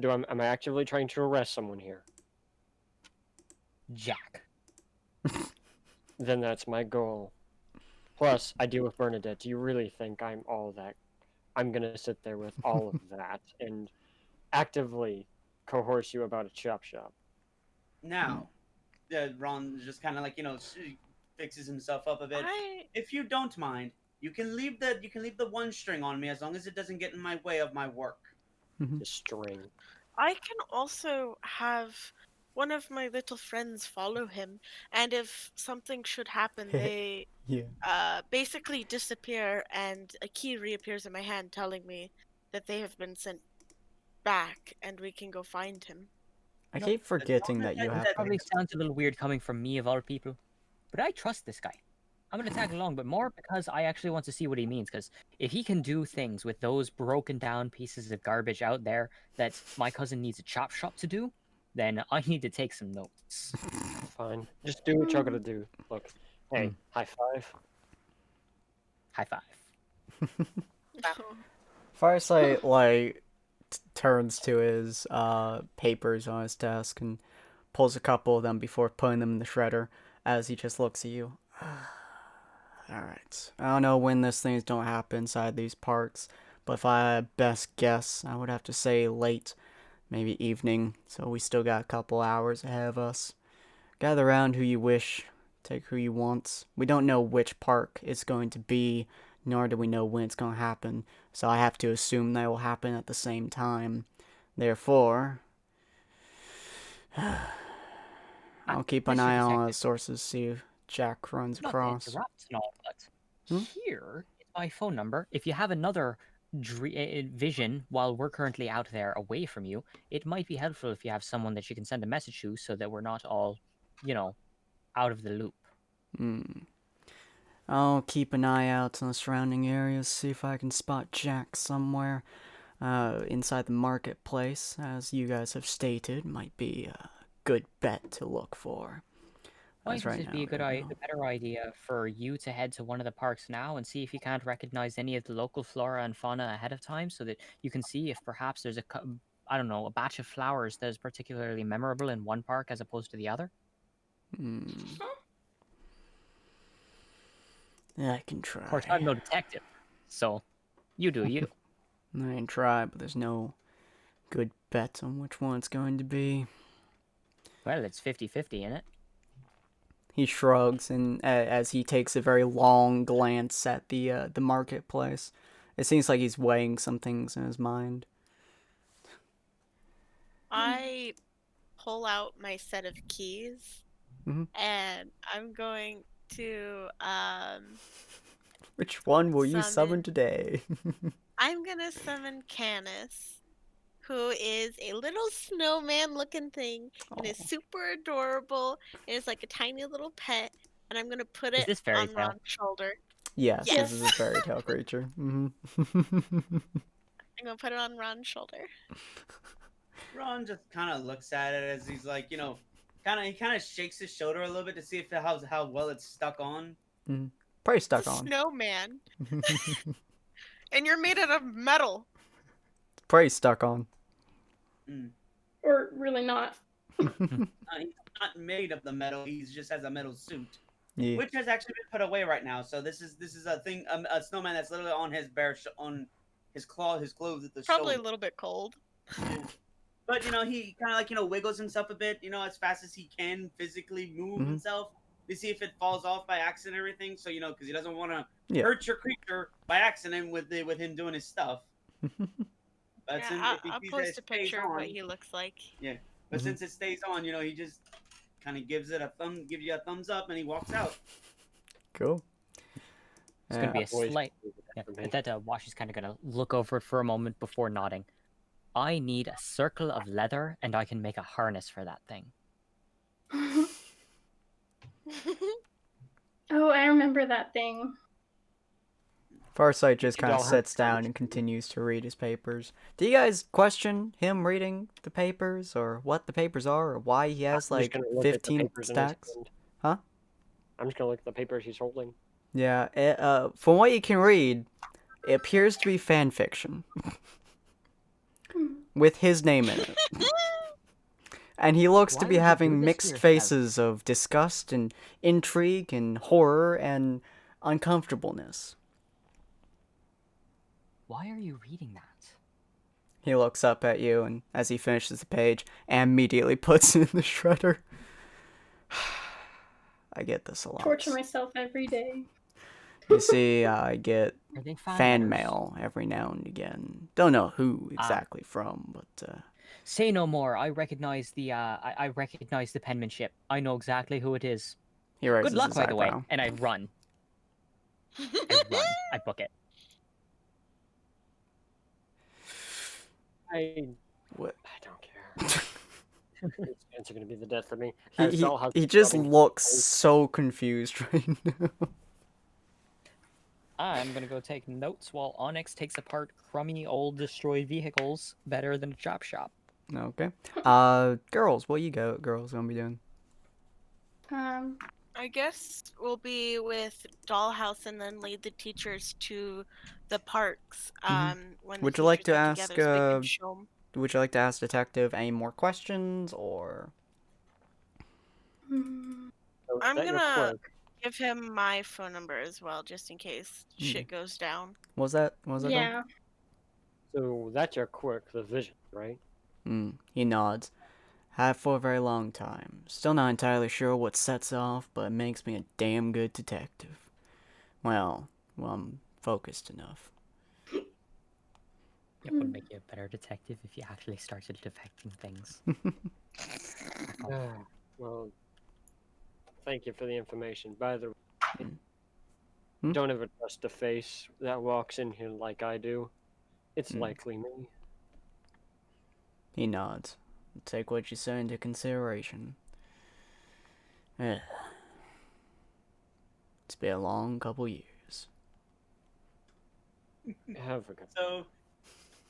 Am I actively trying to arrest someone here? Jack. Then that's my goal. Plus, I deal with Bernadette. Do you really think I'm all that? I'm gonna sit there with all of that and actively coerce you about a chop shop. Now, Ron just kind of fixes himself up a bit. If you don't mind, You can leave the one string on me as long as it doesn't get in my way of my work. The string. I can also have one of my little friends follow him, and if something should happen, they Yeah. basically disappear, and a key reappears in my hand telling me that they have been sent back, and we can go find him. I No, keep forgetting that you that- have that- Probably those. sounds a little weird coming from me of all people, but I trust this guy. I'm gonna tag along, but more because I actually want to see what he means. Because if he can do things with those broken down pieces of garbage out there that my cousin needs a chop shop to do, then I need to take some notes. Fine. Just do what you're gonna do. Look. Hey, high five. High five. Farsight like turns to his papers on his desk and pulls a couple of them before putting them in the shredder as he just looks at you. Alright. I don't know when these things don't happen inside these parks, but if I had best guess, I would have to say late, maybe evening, so we still got a couple hours ahead of us. Gather around who you wish, take who you want. We don't know which park it's going to be, nor do we know when it's going to happen, so I have to assume they will happen at the same time. Therefore, I'll keep an Mr. eye on the Detective. sources, see if Jack runs Not to across. interrupt and all, but Hmm? here is my phone number. If you have another vision while we're currently out there away from you, it might be helpful if you have someone that you can send a message to so that we're not all, out of the loop. I'll keep an eye out on the surrounding areas, see if I can spot Jack somewhere inside the marketplace, as you guys have stated, might be a good bet to look for. Might Right just now, be a I don't know. better idea for you to head to one of the parks now and see if you can't recognize any of the local flora and fauna ahead of time, so that you can see if perhaps there's a batch of flowers that is particularly memorable in one park as opposed to the other. Yeah, I can try. Of course, I'm no detective, so you do you. I can try, but there's no good bet on which one it's going to be. Well, it's 50-50, isn't it? He shrugs, and as he takes a very long glance at the marketplace, it seems like he's weighing some things in his mind. I pull out my set of keys, and I'm going to Which one will you summon summon- today? I'm gonna summon Canis, who is a little snowman looking thing and is super adorable and is like a tiny little pet, and I'm gonna put Is it this fairy on tale? Ron's shoulder. Yes, Yes. this is a fairy tale creature. I'm gonna put it on Ron's shoulder. Ron just kind of looks at it as he's like, he kind of shakes his shoulder a little bit to see if how well it's stuck on. Probably stuck It's a on. snowman, and you're made out of metal. Probably stuck on. Or really not. He's not made of the metal. He just has a metal suit, Yeah. which has actually been put away right now. So this is a thing, a snowman that's literally on his on his clothes at the Probably shoulder. a little bit cold. But he kind of wiggles himself a bit, as fast as he can physically move himself to see if it falls off by accident and everything. So because he doesn't want to hurt your creature by accident with him doing his stuff. But I'll post a picture of what he looks like. Yeah, but since it stays on, he just kind of gives you a thumbs up, and he walks out. Cool. It's gonna be a Boys, slight. for me. That Wash is kind of gonna look over it for a moment before nodding. I need a circle of leather, and I can make a harness for that thing. Oh, I remember that thing. Farsight just You kind of don't have sits to down finish and continues to read his papers. Do you guys question him reading the papers, or what the papers are, or why he has I'm just like gonna look at the 15 papers in his stacks? hand. Huh? I'm just gonna look at the papers he's holding. Yeah, from what you can read, it appears to be fan fiction. With his name in it. And he looks to Why be would you having do this to mixed yourself? faces of disgust and intrigue and horror and uncomfortableness. Why are you reading that? He looks up at you, and as he finishes the page, and immediately puts it in the shredder. I get this a lot. Torture myself every day. You see, I get Are they fan letters? mail every now and again. Don't know who exactly from, but Say no more. I recognize the I recognize the penmanship. I know exactly who it is. he raises Good luck, his by the way. eyebrow. And I run. I book it. What? I don't care. These fans are gonna be the death of me. He just looks so confused right now. I'm gonna go take notes while Onyx takes apart crummy old destroyed vehicles better than a chop shop. Okay. Girls, what girls gonna be doing? I guess we'll be with Dollhouse and then lead the teachers to the parks. When the Would you like teachers to get ask, together so we can show 'em. Would you like to ask Detective any more questions, or? I'm gonna give him my phone number as well, just in case shit goes down. Was that Yeah. So that's your quirk, the vision, right? He nods. Have for a very long time. Still not entirely sure what sets off, but it makes me a damn good detective. Well, I'm focused enough. It would make you a better detective if you actually started detecting things. Well, thank you for the information. By the way, Hmm? don't ever trust a face that walks in here like I do. It's likely me. He nods. Take what you say into consideration. It's been a long couple years. Have a good. So,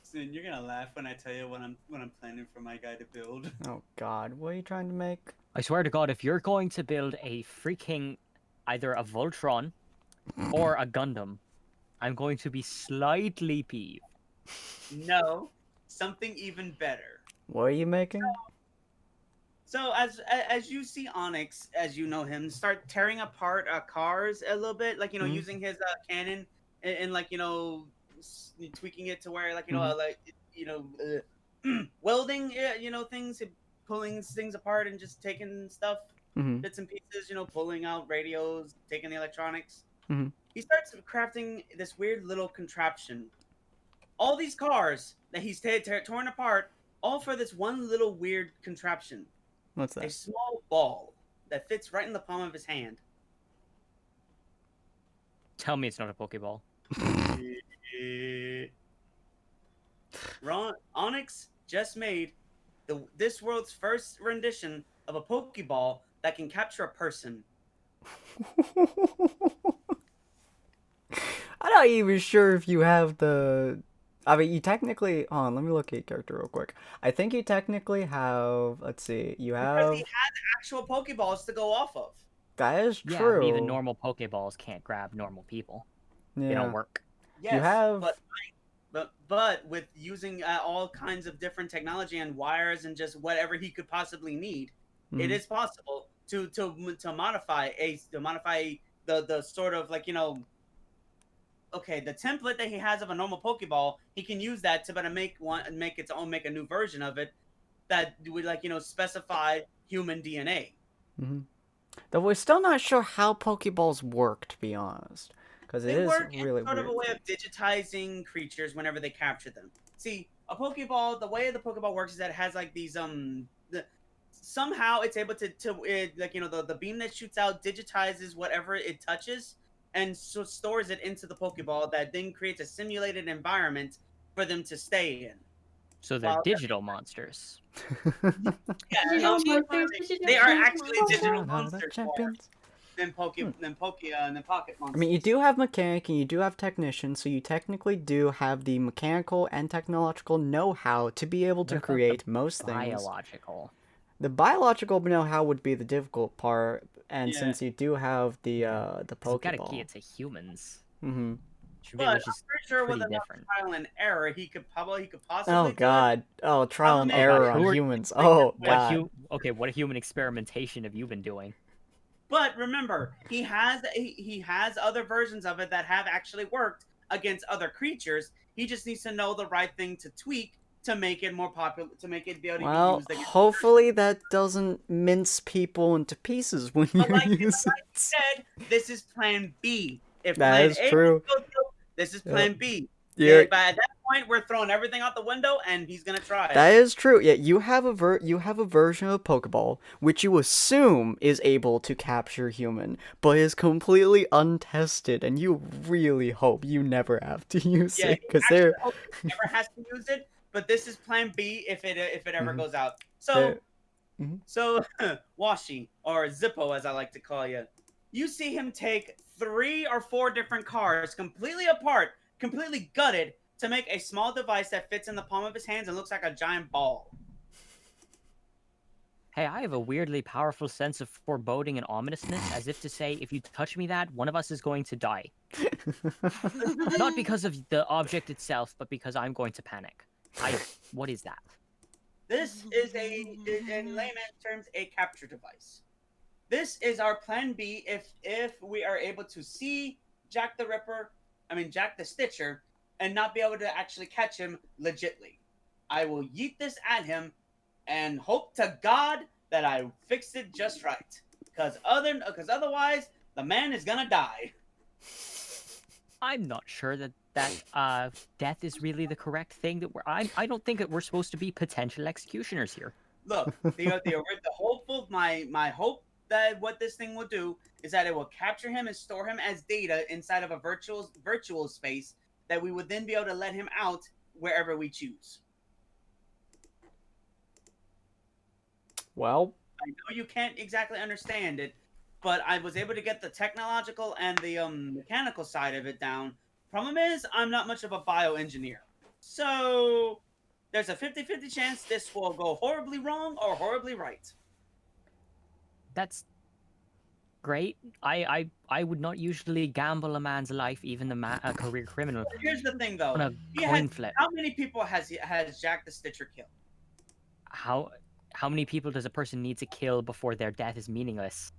soon you're gonna laugh when I tell you what I'm planning for my guy to build. Oh God, what are you trying to make? I swear to God, if you're going to build a freaking either a Voltron or a Gundam, I'm going to be slightly peeved. No, something even better. What are you making? So as you see Onyx, as you know him, start tearing apart cars a little bit, like using his cannon and like tweaking it to where like welding things, pulling things apart and just taking stuff bits and pieces, pulling out radios, taking the electronics. He starts crafting this weird little contraption. All these cars that he's torn apart, all for this one little weird contraption. What's that? A small ball that fits right in the palm of his hand. Tell me it's not a Pokeball. Onyx just made this world's first rendition of a Pokeball that can capture a person. I'm not even sure if you have the... I mean, you technically... Hold on, let me look at your character real quick. I think you technically have... Let's see. You have... Because he has actual Pokeballs to go off of. That is Yeah, true. but even normal Pokeballs can't grab normal people. Yeah. They don't work. Yes, You have... but with using all kinds of different technology and wires and just whatever he could possibly need, it is possible to modify the sort of like okay, the template that he has of a normal Pokeball, he can use that to make a new version of it that would specify human DNA. Though we're still not sure how Pokeballs work, to be honest. Because it They is work really in sort weird. of a way of digitizing creatures whenever they capture them. See, a Pokeball, the way the Pokeball works is that it has like these somehow it's able to the beam that shoots out digitizes whatever it touches and so stores it into the Pokeball that then creates a simulated environment for them to stay in. So they're digital monsters. Yeah, they are actually digital monsters than pocket monsters. I mean, you do have mechanic and you do have technician, so you technically do have the mechanical and technological know-how to be able to create most things. Biological. The biological know-how would be the difficult part, and since you do have the Pokeball, You gotta key it to humans. But I'm pretty sure with enough trial and error, he could possibly. Oh God! Oh, trial and error on humans. Oh God! What human experimentation have you been doing? But remember, he has other versions of it that have actually worked against other creatures. He just needs to know the right thing to tweak to make it more popular, to make it be able to be used against hopefully that doesn't mince people into pieces when you use it. Like I said, this is Plan B. If That plan is A true. goes through, this is plan B. Yeah, But at that point, we're throwing everything out the window, and he's gonna try it. that is true. Yeah, you have a version of Pokeball which you assume is able to capture human, but is completely untested, and you really hope you never have to use Yeah, it because actually they're hope he never has to use it. But this is plan B if it ever Mhm. goes out. they're- So Washi, or Zippo as I like to call you, you see him take 3 or 4 different cars completely apart, completely gutted, to make a small device that fits in the palm of his hands and looks like a giant ball. Hey, I have a weirdly powerful sense of foreboding and ominousness, as if to say, if you touch me that, one of us is going to die. Not because of the object itself, but because I'm going to panic. What is that? This is in layman's terms, a capture device. This is our plan B if we are able to see Jack the Stitcher, and not be able to actually catch him legitly. I will yeet this at him and hope to God that I fixed it just right. Because otherwise, the man is gonna die. I'm not sure that death is really the correct thing. I don't think that we're supposed to be potential executioners here. Look, the hopeful my hope that what this thing will do is that it will capture him and store him as data inside of a virtual space that we would then be able to let him out wherever we choose. well, I know you can't exactly understand it, but I was able to get the technological and the mechanical side of it down. Problem is, I'm not much of a bioengineer. So there's a 50-50 chance this will go horribly wrong or horribly right. That's great. I would not usually gamble a man's life, even a career criminal, But here's the thing, though. on a He coin has, flip. how many people has Jack the Stitcher killed? How many people does a person need to kill before their death is meaningless?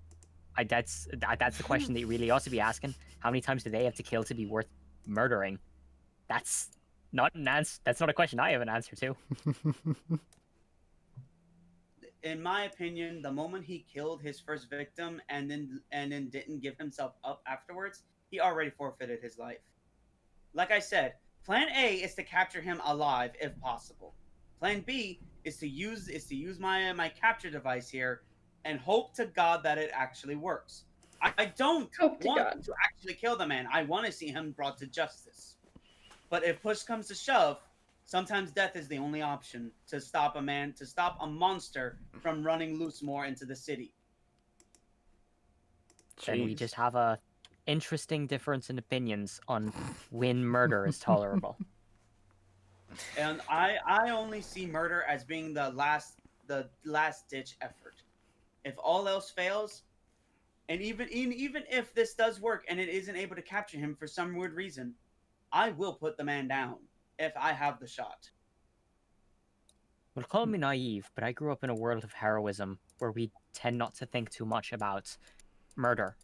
That's the question that you really ought to be asking. How many times do they have to kill to be worth murdering? That's not an answer. That's not a question I have an answer to. In my opinion, the moment he killed his first victim and then didn't give himself up afterwards, he already forfeited his life. Like I said, plan A is to capture him alive if possible. Plan B is to use my capture device here and hope to God that it actually works. I don't want to actually kill the man. I want to see him brought to justice. But if push comes to shove, sometimes death is the only option to stop a monster from running loose more into the city. Then we Jeez. just have a interesting difference in opinions on when murder is tolerable. And I only see murder as being the last ditch effort. If all else fails, and even if this does work and it isn't able to capture him for some weird reason, I will put the man down if I have the shot. Well, call me naive, but I grew up in a world of heroism where we tend not to think too much about murder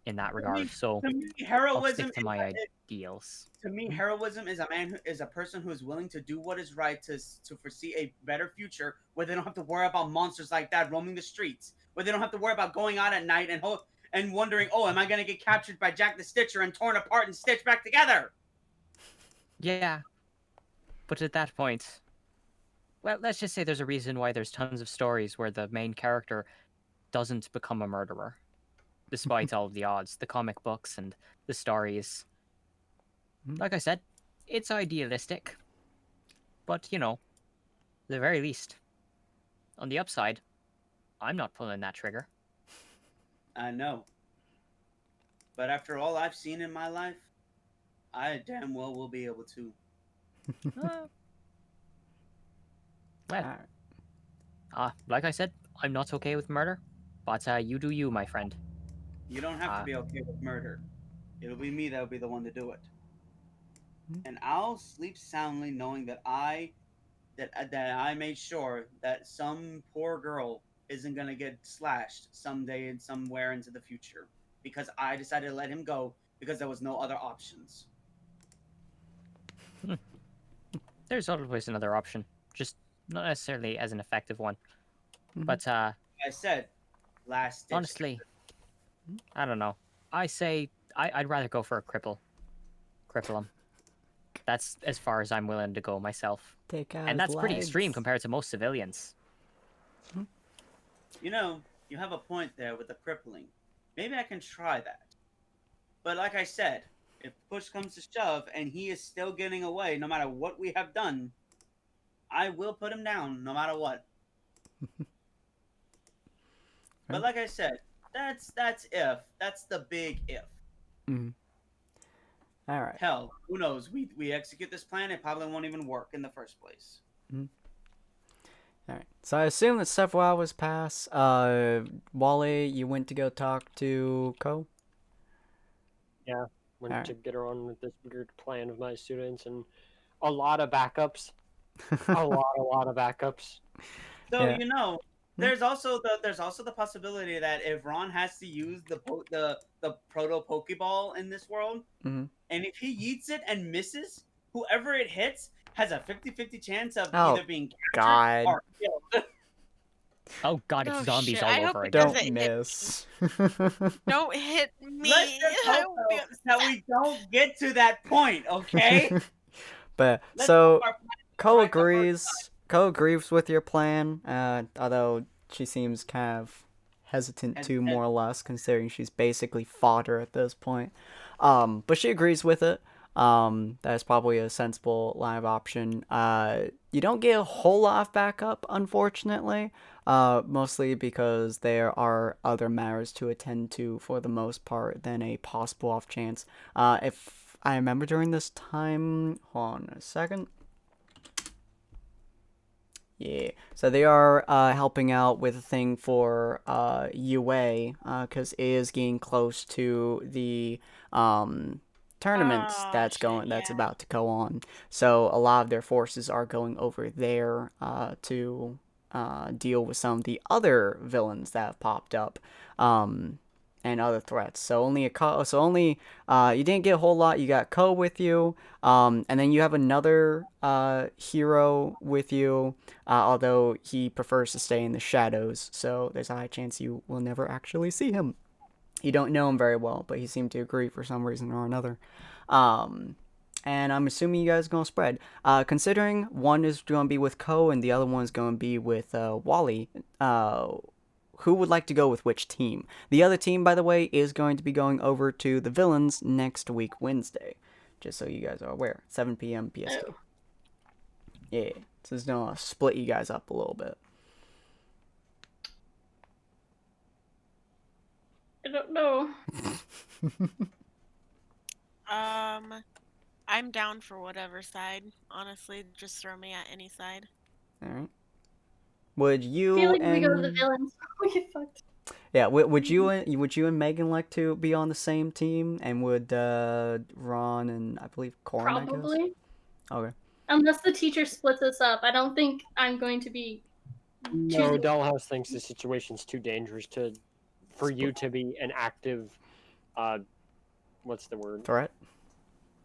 in that regard. So To me, I'll heroism stick to my ideals. To me, heroism is a person who is willing to do what is right to foresee a better future, where they don't have to worry about monsters like that roaming the streets, where they don't have to worry about going out at night and wondering, oh, am I gonna get captured by Jack the Stitcher and torn apart and stitched back together? Yeah, but at that point, well, let's just say there's a reason why there's tons of stories where the main character doesn't become a murderer, despite all of the odds, the comic books and the stories. Like I said, it's idealistic, but at the very least, on the upside, I'm not pulling that trigger. I know. But after all I've seen in my life, I damn well will be able to. Well, like I said, I'm not okay with murder, but you do you, my friend. You don't have to be okay with murder. It'll be me that'll be the one to do it. And I'll sleep soundly knowing that I made sure that some poor girl isn't gonna get slashed someday and somewhere into the future because I decided to let him go because there was no other options. There's always another option, just not necessarily as an effective one. But I said, last ditch. honestly, I don't know. I say I'd rather go for a cripple. Cripple him. That's as far as I'm willing to go myself. Take out And his that's pretty extreme legs. compared to most civilians. You know, you have a point there with the crippling. Maybe I can try that. But like I said, if push comes to shove and he is still getting away no matter what we have done, I will put him down no matter what. But like I said, that's if. That's the big if. All right. Hell, who knows? We execute this plan, it probably won't even work in the first place. All right. So I assume that several hours pass. Wally, you went to go talk to Ko? Yeah, went Alright. to get her on with this weird plan of my students and a lot of backups. a lot of backups. So Yeah. you know, there's also the possibility that if Ron has to use the proto Pokeball in this world, Mhm. and if he yeets it and misses, whoever it hits has a 50-50 chance of Oh, either being captured God. or killed. Oh god, it's Oh, zombies shit. all I hope over it again. Don't doesn't hit miss. Don't hit me. Let's just I hope will be though, upset. that we don't get to that point, okay? But Let's so hope our plan is Ko right the first agrees. Ko agrees with your plan. Although she seems kind of hesitant to, Hesitant. more or less, considering she's basically fodder at this point. But she agrees with it. That's probably a sensible line of option. You don't get a whole lot of backup, unfortunately. Mostly because there are other matters to attend to for the most part than a possible off chance. If I remember during this time, hold on a second. Yeah, so they are helping out with a thing for UA, because it is getting close to the tournaments Oh, that's shit, that's yeah. about to go on. So a lot of their forces are going over there to deal with some of the other villains that have popped up. And other threats. So only you didn't get a whole lot. You got Ko with you, and then you have another hero with you. Although he prefers to stay in the shadows, so there's a high chance you will never actually see him. You don't know him very well, but he seemed to agree for some reason or another. And I'm assuming you guys are gonna spread. Considering one is gonna be with Ko and the other one's gonna be with Wally. Who would like to go with which team? The other team, by the way, is going to be going over to the villains next week, Wednesday. Just so you guys are aware. 7 p.m. PST. Oh. Yeah. So it's going to split you guys up a little bit. I don't know. I'm down for whatever side. Honestly, just throw me at any side. Alright. Would I you feel like if and... we go to the villains, we get fucked. Yeah, would you and Megan like to be on the same team? And would Ron and I believe Corin, I guess? Probably. Okay. Unless the teacher splits us up. I don't think I'm going to be No, choosing. Dollhouse thinks the situation's too dangerous for you to be an active, what's the word? Threat?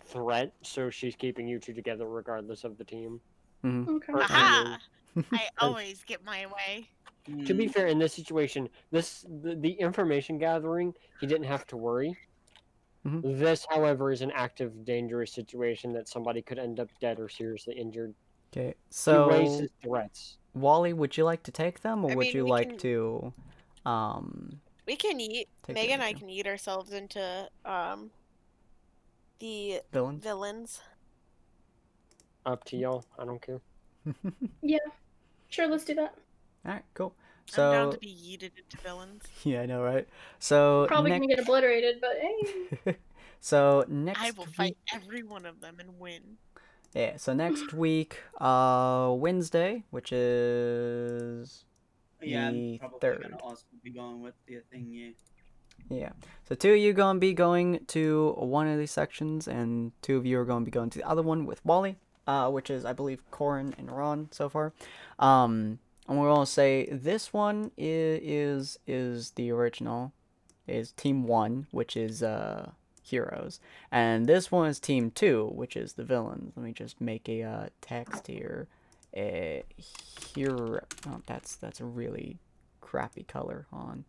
Threat. So she's keeping you two together regardless of the team. Mm-hmm. Okay. Or Aha! I always get my way. To be fair, in this situation, the information gathering, he didn't have to worry. Mhm. This, however, is an active, dangerous situation that somebody could end up dead or seriously injured. Okay, He so raises threats. Wally, would you like to take them, or I would mean, you we like can- to We can eat. Take Meg and I them. can eat ourselves into the villains? villains. Up to y'all. I don't care. Yeah. Sure, let's do that. Alright, cool. I'm down So to be yeeted into villains. yeah, I know, right? So Probably gonna get obliterated, but hey. so next I will week, fight every one of them and win. yeah. So next week, Wednesday, which is Yeah, I'm the probably 3rd. gonna also be going with the thing, yeah. Yeah. So 2 of you gonna be going to one of these sections, and 2 of you are gonna be going to the other one with Wally, which is I believe Corin and Ron so far. And we're gonna say this one is the original, is Team 1, which is heroes, and this one is Team 2, which is the villains. Let me just make a text here. Hero. Oh, that's a really crappy color. On.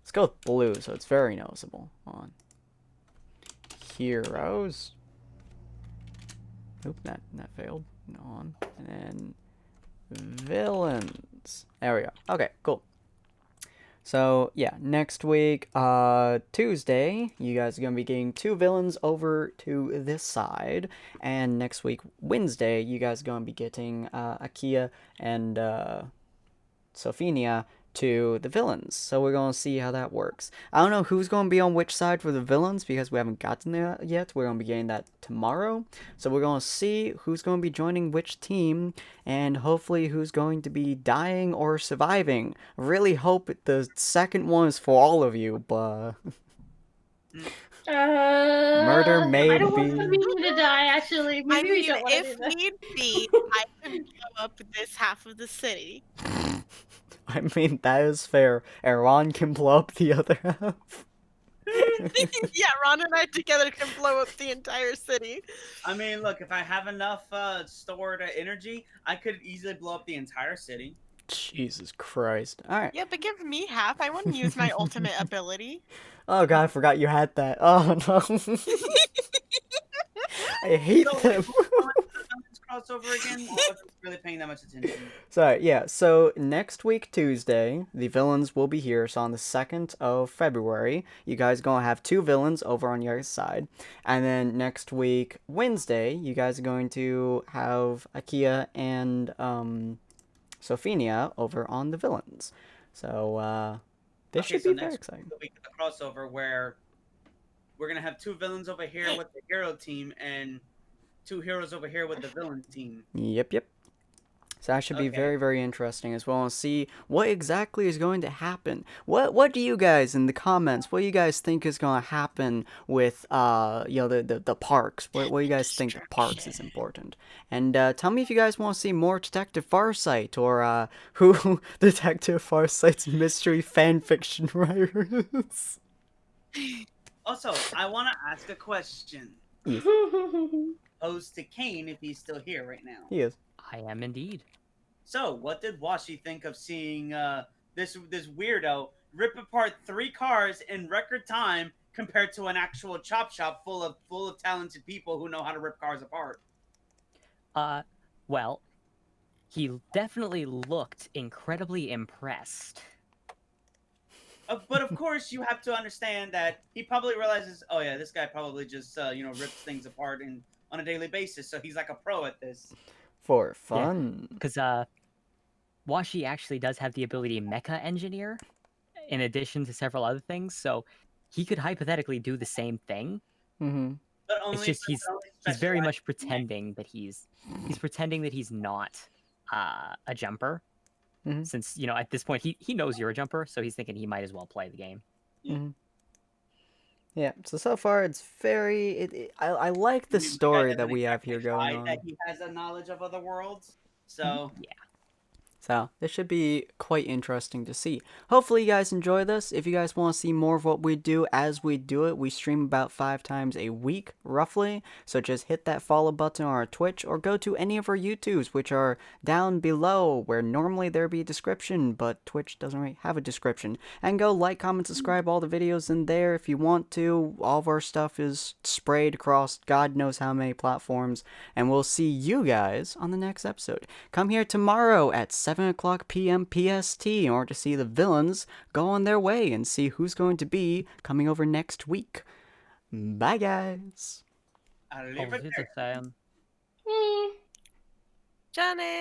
Let's go with blue, so it's very noticeable. On. heroes. Oop, that failed. No on. And then villains. There we go. Okay, cool. So yeah, next week, Tuesday, you guys are gonna be getting 2 villains over to this side, and next week, Wednesday, you guys are gonna be getting Akia and Sophia to the villains. So we're going to see how that works. I don't know who's going to be on which side for the villains because we haven't gotten there yet. We're going to be getting that tomorrow. So we're going to see who's going to be joining which team and hopefully who's going to be dying or surviving. I really hope the second one is for all of you, but murder may I don't be... want me to die, actually. Maybe we don't want to do if that. need be, I can blow up this half of the city. I mean, that is fair. And Ron can blow up the other half. Yeah, Ron and I together can blow up the entire city. I mean, look, if I have enough stored energy, I could easily blow up the entire city. Jesus Christ. Alright. Yeah, but give me half. I want to use my ultimate ability. Oh god, I forgot you had that. Oh no. I hate them. Crossover again? I wasn't really paying that much attention. So yeah, so next week Tuesday, the villains will be here. So on the 2nd of February, you guys gonna have 2 villains over on your side. And then next week, Wednesday, you guys are going to have Akia and Sophia over on the villains. So this should be very exciting. We get the crossover where we're gonna have 2 villains over here with the hero team and 2 heroes over here with the villain team. Yep. So that should be very, very interesting as well, and see what exactly is going to happen. What do you guys in the comments? What do you guys think is going to happen with the parks? What do you guys think the parks is important? And tell me if you guys want to see more Detective Farsight or who Detective Farsight's mystery fanfiction writers. Also, I want to ask a question. Posed to Kane if he's still here right now. He is. I am indeed. So, what did Washi think of seeing this weirdo rip apart 3 cars in record time compared to an actual chop shop full of talented people who know how to rip cars apart? Well, he definitely looked incredibly impressed. But of course, you have to understand that he probably realizes, oh yeah, this guy probably just rips things apart on a daily basis, so he's like a pro at this. For fun. Because Washi actually does have the ability Mecha Engineer, in addition to several other things, so he could hypothetically do the same thing. Mm-hmm. But only, it's just he's very much pretending that he's pretending that he's not a jumper. Mm-hmm. Since at this point he knows you're a jumper, so he's thinking he might as well play the game. Mm-hmm. Yeah, so far it's very... I like the story that we have here going on. That he has a knowledge of other worlds, so... Yeah. So, this should be quite interesting to see. Hopefully you guys enjoy this. If you guys want to see more of what we do as we do it, we stream about 5 times a week, roughly. So just hit that follow button on our Twitch, or go to any of our YouTubes, which are down below, where normally there'd be a description, but Twitch doesn't really have a description. And go like, comment, subscribe, all the videos in there if you want to. All of our stuff is sprayed across God knows how many platforms. And we'll see you guys on the next episode. Come here tomorrow at 7 o'clock p.m. PST in order to see the villains go on their way and see who's going to be coming over next week. Bye, guys. I'll leave it there. Johnny.